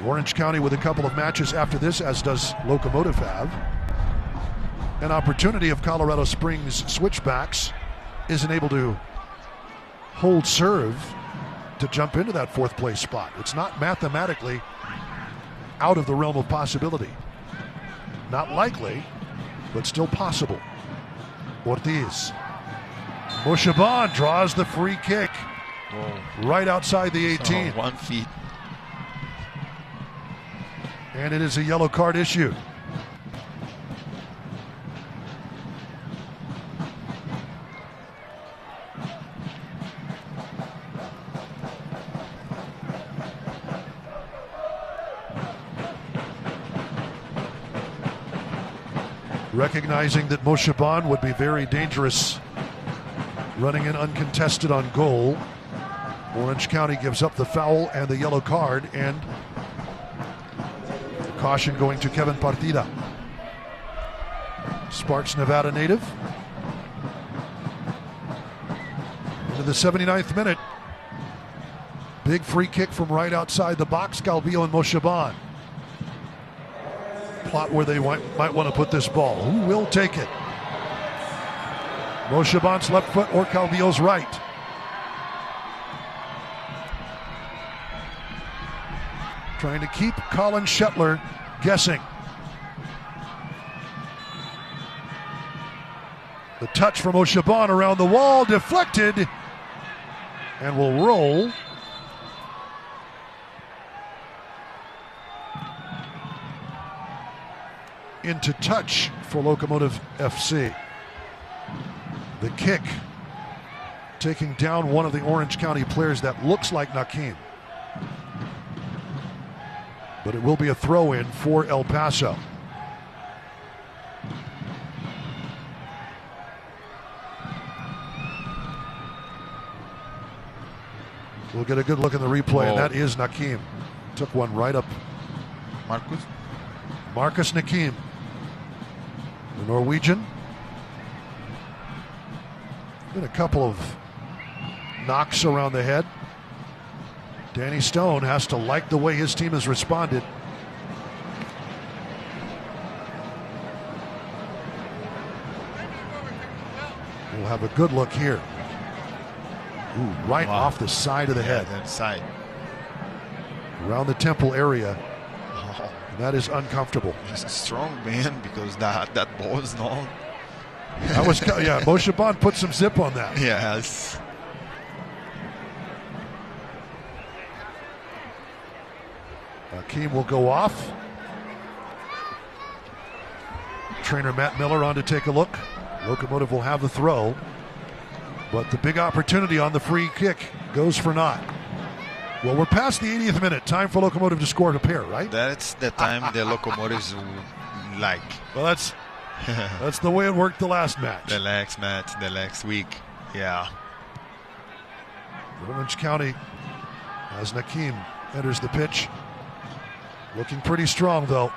Orange County with a couple of matches after this, as does Locomotive have. An opportunity if Colorado Springs switchbacks isn't able to hold serve to jump into that 4th place spot. It's not mathematically out of the realm of possibility. Not likely, but still possible. Ortiz. Moshaban draws the free kick. Whoa. Right outside the 18. 1 feet. And it is a yellow card issued. Recognizing that Moshaban would be very dangerous running in uncontested on goal, Orange County gives up the foul and the yellow card, and the caution going to Kevin Partida. Sparks Nevada native. Into the 79th minute. Big free kick from right outside the box. Calvillo and Moshaban plot where they might want to put this ball. Who will take it? Moshaban's left foot or Calvillo's right. Trying to keep Colin Shuttler guessing. The touch from Moshaban around the wall, deflected, and will roll. Into touch for Locomotive FC. The kick taking down one of the Orange County players that looks like Nakim. But it will be a throw-in for El Paso. We'll get a good look in the replay, and that is Nakim. Took one right up. Marcus Nakim, the Norwegian. Been a couple of knocks around the head. Danny Stone has to like the way his team has responded. We'll have a good look here. Ooh, right off the side of the head. That side. Around the temple area. That is uncomfortable. He's a strong man because that ball is not. That was, yeah, Moshaban put some zip on that. Yes. Akeem will go off. Trainer Matt Miller on to take a look. Locomotive will have the throw, but the big opportunity on the free kick goes for naught. Well, we're past the 80th minute. Time for Locomotive to score a pair, right? That's the time the Locomotives like. Well, that's the way it worked the last match. The last week. Yeah. Orange County, as Nakim enters the pitch. Looking pretty strong, though.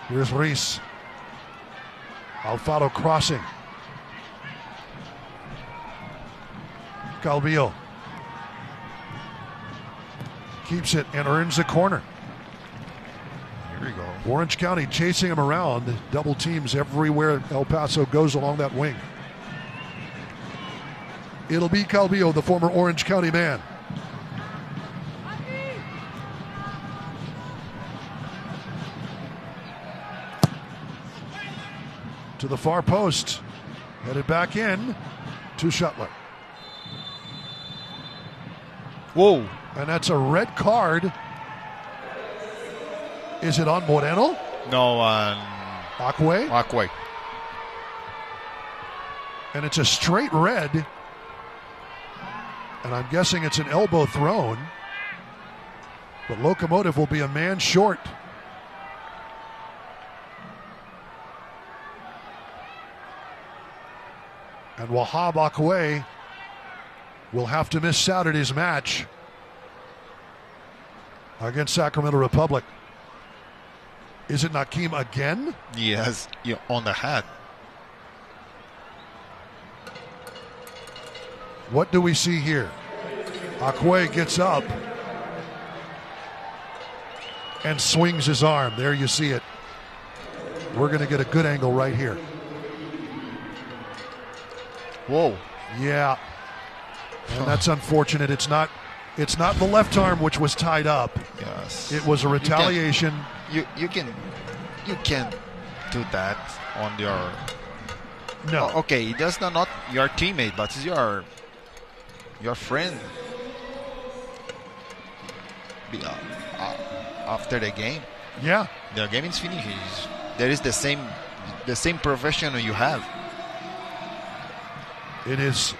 Here's Reese. Alfaro crossing. Calvillo keeps it and earns a corner. Here we go. Orange County chasing him around. Double teams everywhere El Paso goes along that wing. It'll be Calvillo, the former Orange County man. To the far post. Headed back in to Shuttler. Whoa. And that's a red card. Is it on Moreno? No, on Acque? Acque. And it's a straight red. And I'm guessing it's an elbow thrown. But Locomotive will be a man short. And Wahab Acque will have to miss Saturday's match against Sacramento Republic. Is it Nakeem again? Yes, on the hat. What do we see here? Acque gets up and swings his arm. There you see it. We're going to get a good angle right here. Whoa. Yeah. And that's unfortunate. It's not the left arm which was tied up. Yes. It was a retaliation. You can't do that on your. No. Okay, that's not your teammate, but it's your friend. After the game. Yeah. The game is finished. There is the same professional you have. It is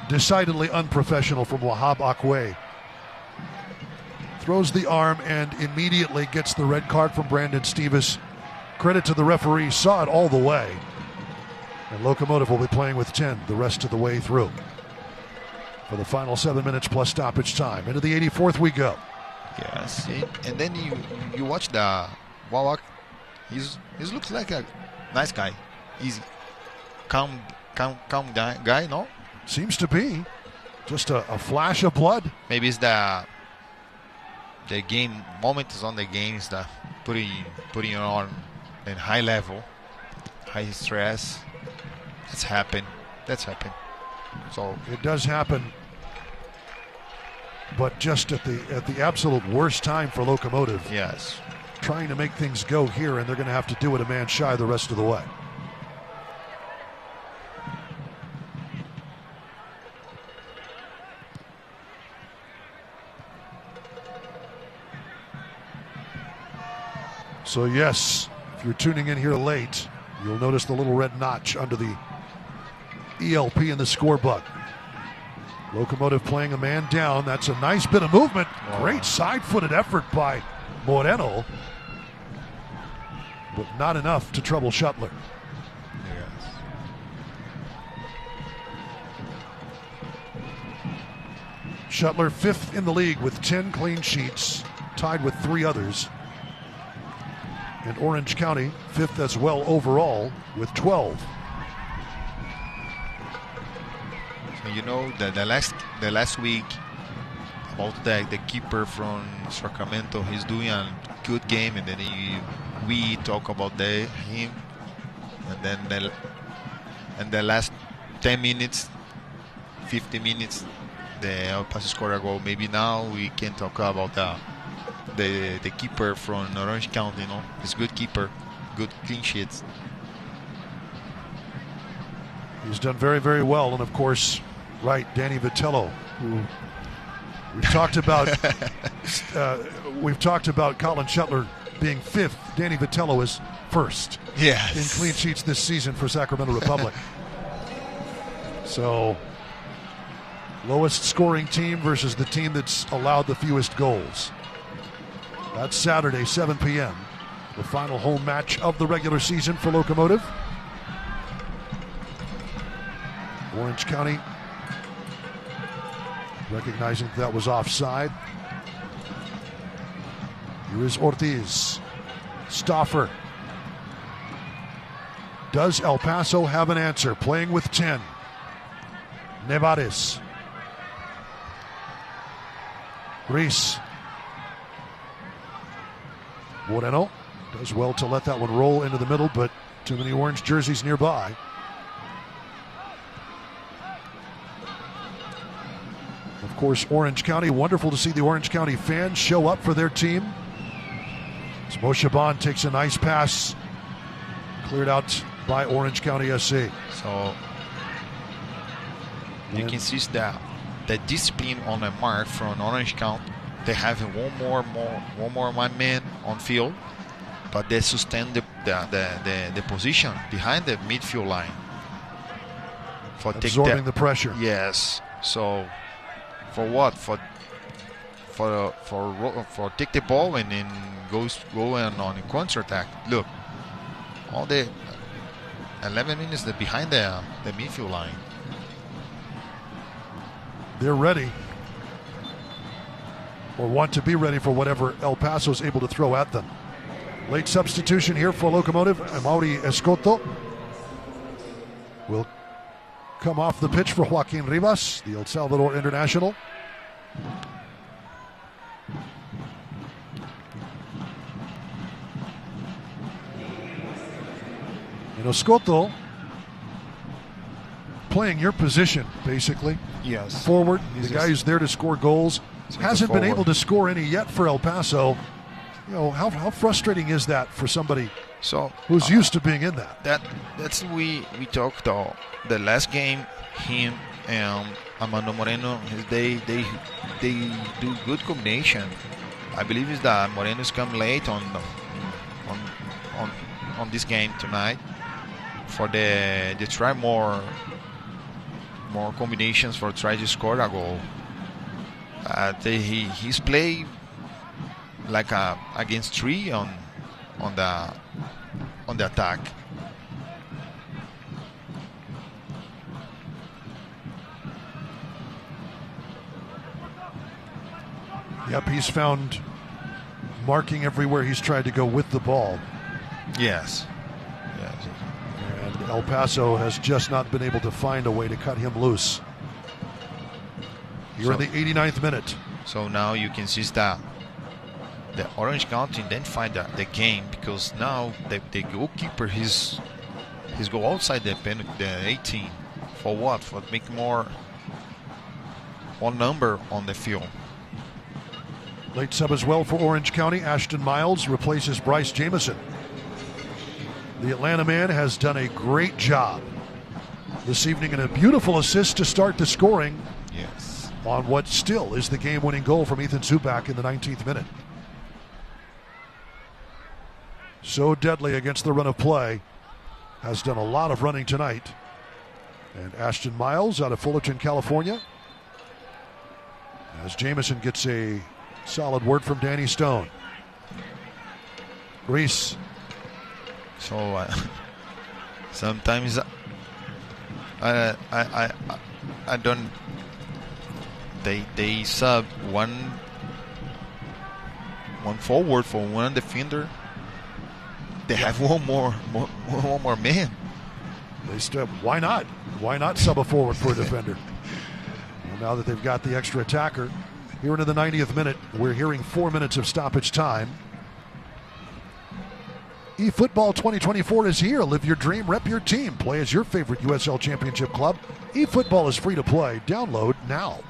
decidedly unprofessional from Wahab Acque. Throws the arm and immediately gets the red card from Brandon Stevens. Credit to the referee, saw it all the way. And Locomotive will be playing with 10 the rest of the way through. For the final 7 minutes plus stoppage time. Into the 84th we go. Yes, and then you watch the Wawak. He looks like a nice guy. He's calm guy, no? Seems to be. Just a flash of blood. Maybe it's the game moment is on the game is the putting on in high level, high stress. That's happened. So it does happen, but just at the absolute worst time for Locomotive. Yes. Trying to make things go here, and they're going to have to do it a man shy the rest of the way. So yes, if you're tuning in here late, you'll notice the little red notch under the ELP in the scorebook. Locomotive playing a man down. That's a nice bit of movement. Great side-footed effort by Moreno, but not enough to trouble Shuttler. Yes. Shuttler 5th in the league with 10 clean sheets, tied with 3 others. And Orange County 5th as well overall with 12. You know the last week about the keeper from Sacramento, he's doing a good game, and then we talk about him, and then the last 10 minutes, 50 minutes, the El Paso scored a goal. Maybe now we can talk about the keeper from Orange County. He's a good keeper, good clean sheets. He's done very, very well, and of course, right, Danny Vitello, who we've talked about. We've talked about Colin Shuttler being 5th. Danny Vitello is 1st. Yes. In clean sheets this season for Sacramento Republic. So, lowest scoring team versus the team that's allowed the fewest goals. That's Saturday, 7 p.m. The final home match of the regular season for Locomotive. Orange County recognizing that was offside. Here is Ortiz. Stauffer. Does El Paso have an answer? Playing with 10. Nevares. Reese. Moreno does well to let that one roll into the middle, but too many orange jerseys nearby. Of course, Orange County, wonderful to see the Orange County fans show up for their team. As Moshaban takes a nice pass, cleared out by Orange County SC. So you can see that the discipline on the mark from Orange County. They have one more man on field, but they sustain the position behind the midfield line for absorbing the pressure. Yes. So for what? For take the ball and then go on a counter attack. Look, all the 11 minutes behind the midfield line. They're ready, or want to be ready for whatever El Paso is able to throw at them. Late substitution here for Locomotive. Amaury Escoto will come off the pitch for Joaquin Rivas, the El Salvador international. And Escoto playing your position, basically. Yes. Forward, the guy who's there to score goals. Hasn't been able to score any yet for El Paso. You know, how frustrating is that for somebody who's used to being in that? That's we talked the last game. Him and Armando Moreno, they do good combination. I believe is that Moreno's come late on this game tonight for they try more combinations for try to score a goal. He's played like against 3 on the attack. Yep, he's found marking everywhere he's tried to go with the ball. Yes. And El Paso has just not been able to find a way to cut him loose. You're in the 89th minute. So now you can see that the Orange County identified the game, because now the goalkeeper he's go outside the 18 for what? For make more number on the field. Late sub as well for Orange County. Ashton Miles replaces Bryce Jamison. The Atlanta man has done a great job this evening, and a beautiful assist to start the scoring. Yes. On what still is the game-winning goal from Ethan Zubak in the 19th minute. So deadly against the run of play. Has done a lot of running tonight. And Ashton Miles out of Fullerton, California. As Jamison gets a solid word from Danny Stone. Reese. So sometimes I don't. They sub one forward for one defender. They have one more man. They step. Why not? Why not sub a forward for a defender? Well, now that they've got the extra attacker, here into the 90th minute, we're hearing 4 minutes of stoppage time. eFootball 2024 is here. Live your dream, rep your team. Play as your favorite USL Championship club. eFootball is free to play. Download now.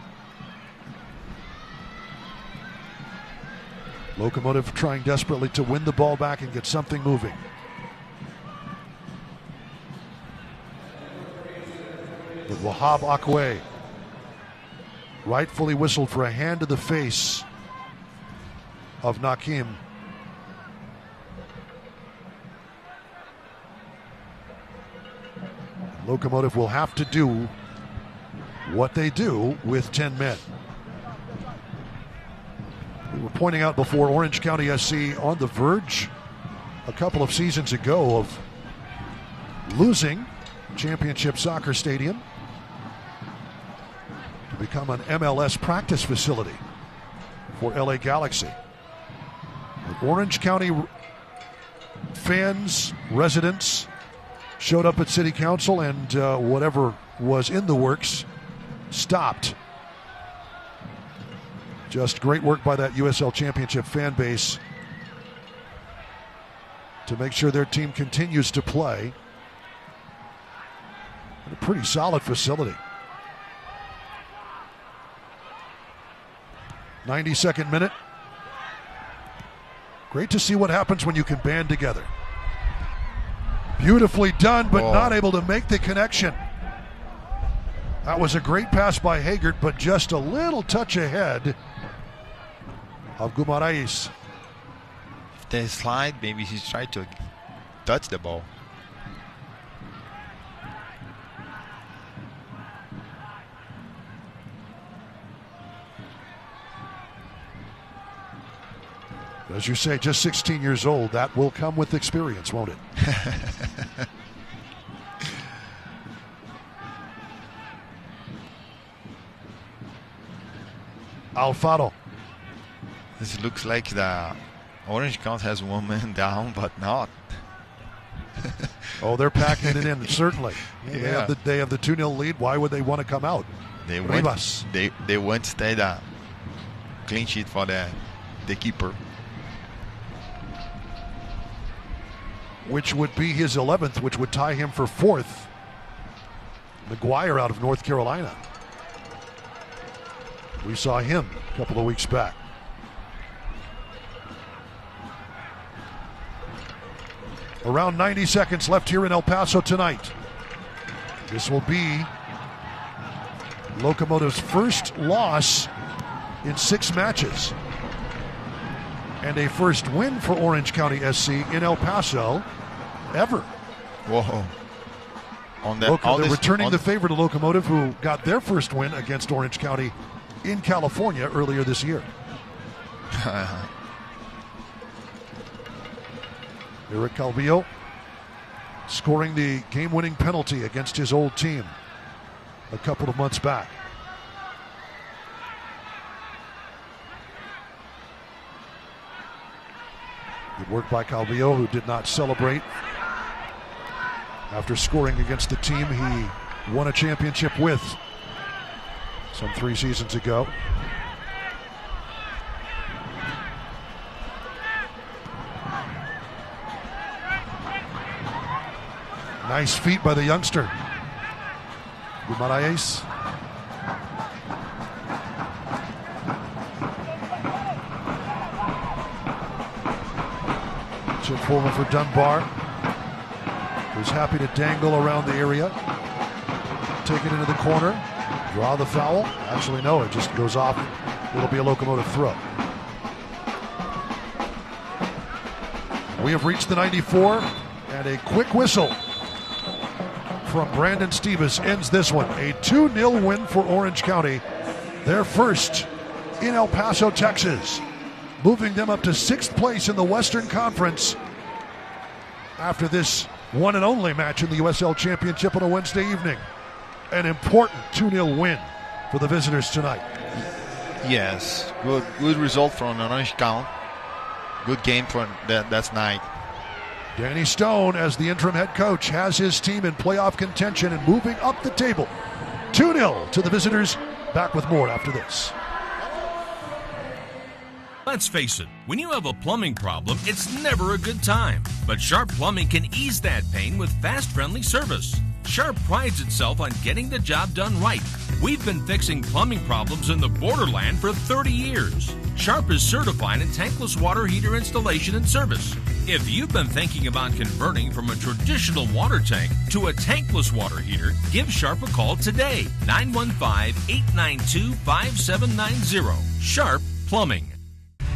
Locomotive trying desperately to win the ball back and get something moving. With Wahab Akwe rightfully whistled for a hand to the face of Nakim. Locomotive will have to do what they do with 10 men. We were pointing out before, Orange County SC on the verge a couple of seasons ago of losing Championship Soccer Stadium to become an MLS practice facility for LA Galaxy. But Orange County fans, residents, showed up at City Council and whatever was in the works stopped. Just great work by that USL Championship fan base to make sure their team continues to play in a pretty solid facility. 92nd minute. Great to see what happens when you can band together. Beautifully done, but not able to make the connection. That was a great pass by Hagert, but just a little touch ahead of Guimaraes. If they slide, maybe he's trying to touch the ball. As you say, just 16 years old. That will come with experience, won't it? Alfaro. This looks like the Orange County has one man down, but not. Oh, they're packing it in, certainly. Yeah. They have the 2-0 lead. Why would they want to come out? They want to stay the clean sheet for the keeper. Which would be his 11th, which would tie him for 4th. McGuire out of North Carolina. We saw him a couple of weeks back. Around 90 seconds left here in El Paso tonight. This will be Locomotive's first loss in 6 matches. And a first win for Orange County SC in El Paso ever. Whoa. They're returning the favor to Locomotive, who got their first win against Orange County in California earlier this year. Eric Calvillo scoring the game-winning penalty against his old team a couple of months back. Good work by Calvillo, who did not celebrate after scoring against the team he won a championship with some 3 seasons ago. Nice feet by the youngster. Guimaraes. Chip forward for Dunbar, who's happy to dangle around the area. Take it into the corner. Draw the foul. Actually, no, it just goes off. It'll be a Locomotive throw. We have reached the 94, and a quick whistle from Brandon Stevens ends this one. A 2-0 win for Orange County. Their first in El Paso, Texas. Moving them up to 6th place in the Western Conference after this one and only match in the USL Championship on a Wednesday evening. An important 2-0 win for the visitors tonight. Yes, good result from Orange County. Good game for that night. Danny Stone, as the interim head coach, has his team in playoff contention and moving up the table. 2-0 to the visitors. Back with more after this. Let's face it, when you have a plumbing problem, it's never a good time. But Sharp Plumbing can ease that pain with fast, friendly service. Sharp prides itself on getting the job done right. We've been fixing plumbing problems in the borderland for 30 years. Sharp is certified in tankless water heater installation and service. If you've been thinking about converting from a traditional water tank to a tankless water heater, give Sharp a call today. 915-892-5790. Sharp Plumbing.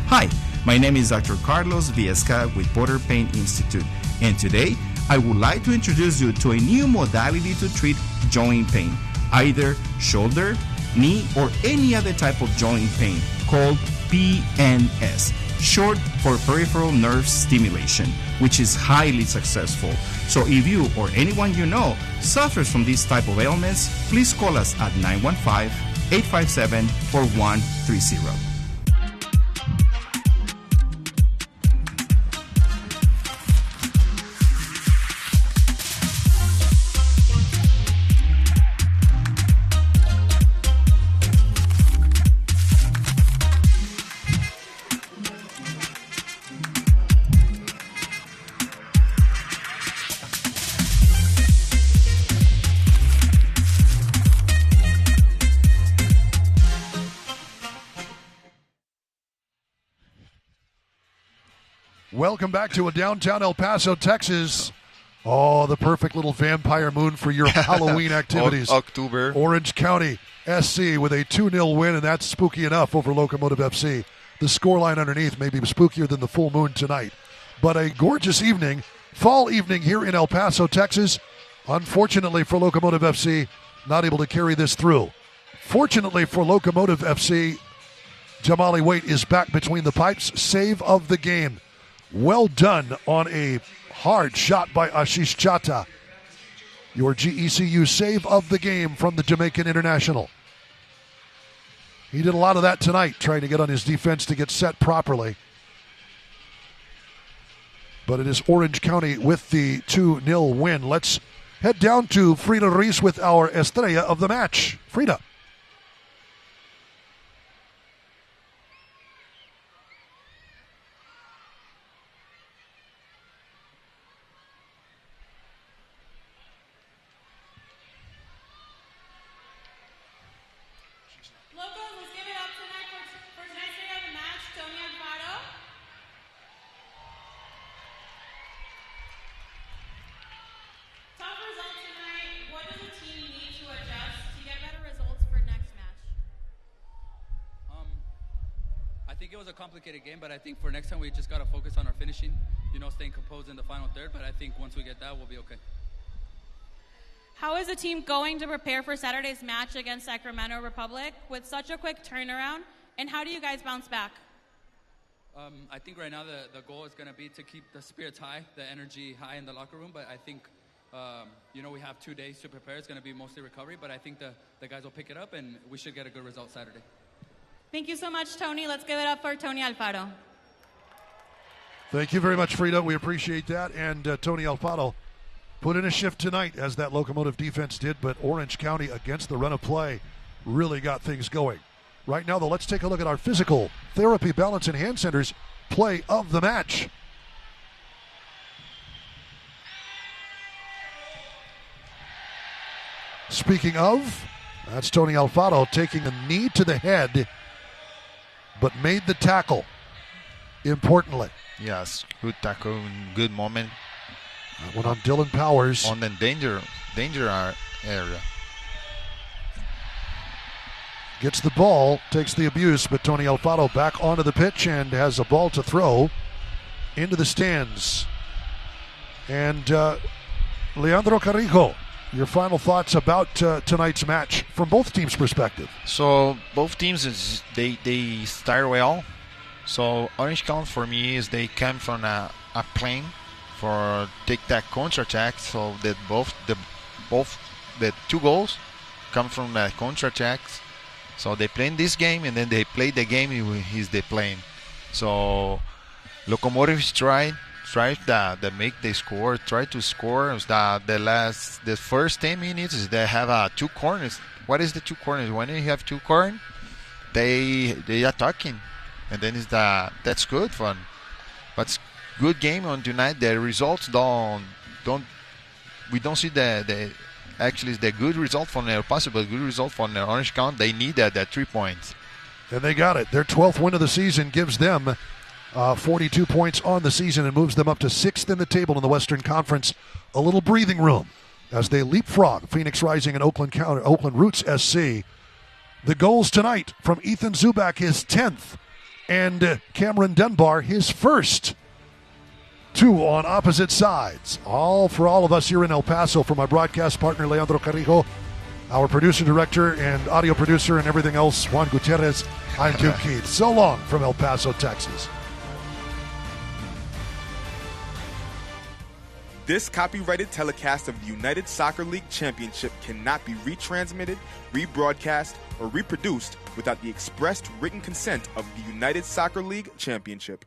Hi, my name is Dr. Carlos Viesca with Porter Pain Institute, and today I would like to introduce you to a new modality to treat joint pain, either shoulder, knee, or any other type of joint pain, called PNS, short for peripheral nerve stimulation, which is highly successful. So if you or anyone you know suffers from this type of ailments, please call us at 915-857-4130. Welcome back to a downtown El Paso, Texas. Oh, the perfect little vampire moon for your Halloween activities. October. Orange County SC with a 2-0 win, and that's spooky enough over Locomotive FC. The scoreline underneath may be spookier than the full moon tonight. But a gorgeous evening, fall evening here in El Paso, Texas. Unfortunately for Locomotive FC, not able to carry this through. Fortunately for Locomotive FC, Jamali Waite is back between the pipes. Save of the game. Well done on a hard shot by Ashish Chata. Your GECU save of the game from the Jamaican international. He did a lot of that tonight, trying to get on his defense to get set properly. But it is Orange County with the 2-0 win. Let's head down to Frida Ruiz with our estrella of the match. Frida. I think it was a complicated game, but I think for next time we just got to focus on our finishing, staying composed in the final third. But I think once we get that, we'll be okay. How is the team going to prepare for Saturday's match against Sacramento Republic with such a quick turnaround? And how do you guys bounce back? I think right now the goal is going to be to keep the spirits high, the energy high in the locker room. But I think, we have 2 days to prepare. It's going to be mostly recovery. But I think the guys will pick it up, and we should get a good result Saturday. Thank you so much, Tony. Let's give it up for Tony Alfaro. Thank you very much, Frida. We appreciate that. And Tony Alfaro put in a shift tonight, as that Locomotive defense did, but Orange County against the run of play really got things going. Right now, though, let's take a look at our physical therapy, balance, and hand centers play of the match. Speaking of, that's Tony Alfaro taking a knee to the head, but made the tackle, importantly. Yes, good tackle, good moment. That one on Dylan Powers. On the danger area. Gets the ball, takes the abuse, but Tony Alfaro back onto the pitch and has a ball to throw into the stands. And Leandro Carrijo, your final thoughts about tonight's match from both teams' perspective. So both teams, they start well. So Orange County for me is they come from a plane for take that counter-attack. So that both the 2 goals come from the counter-attacks. So they play in this game and then they play the game is they playing. So Locomotive tried to make the score, try to score. The first 10 minutes they have 2 corners. What is the 2 corners? When you have 2 corners, they attacking, and then that's good fun. But it's good game on tonight. The results we don't see the good result from El Paso, but good result from the Orange County. They need that 3 points, and they got it. Their 12th win of the season gives them 42 points on the season and moves them up to 6th in the table in the Western Conference. A little breathing room as they leapfrog Phoenix Rising and Oakland Roots SC. The goals tonight from Ethan Zubak, his 10th, and Cameron Dunbar, his first. 2 on opposite sides. All for all of us here in El Paso. For my broadcast partner, Leandro Carrijo, our producer, director, and audio producer, and everything else, Juan Gutierrez, I'm Duke Keith. So long from El Paso, Texas. This copyrighted telecast of the United Soccer League Championship cannot be retransmitted, rebroadcast, or reproduced without the expressed written consent of the United Soccer League Championship.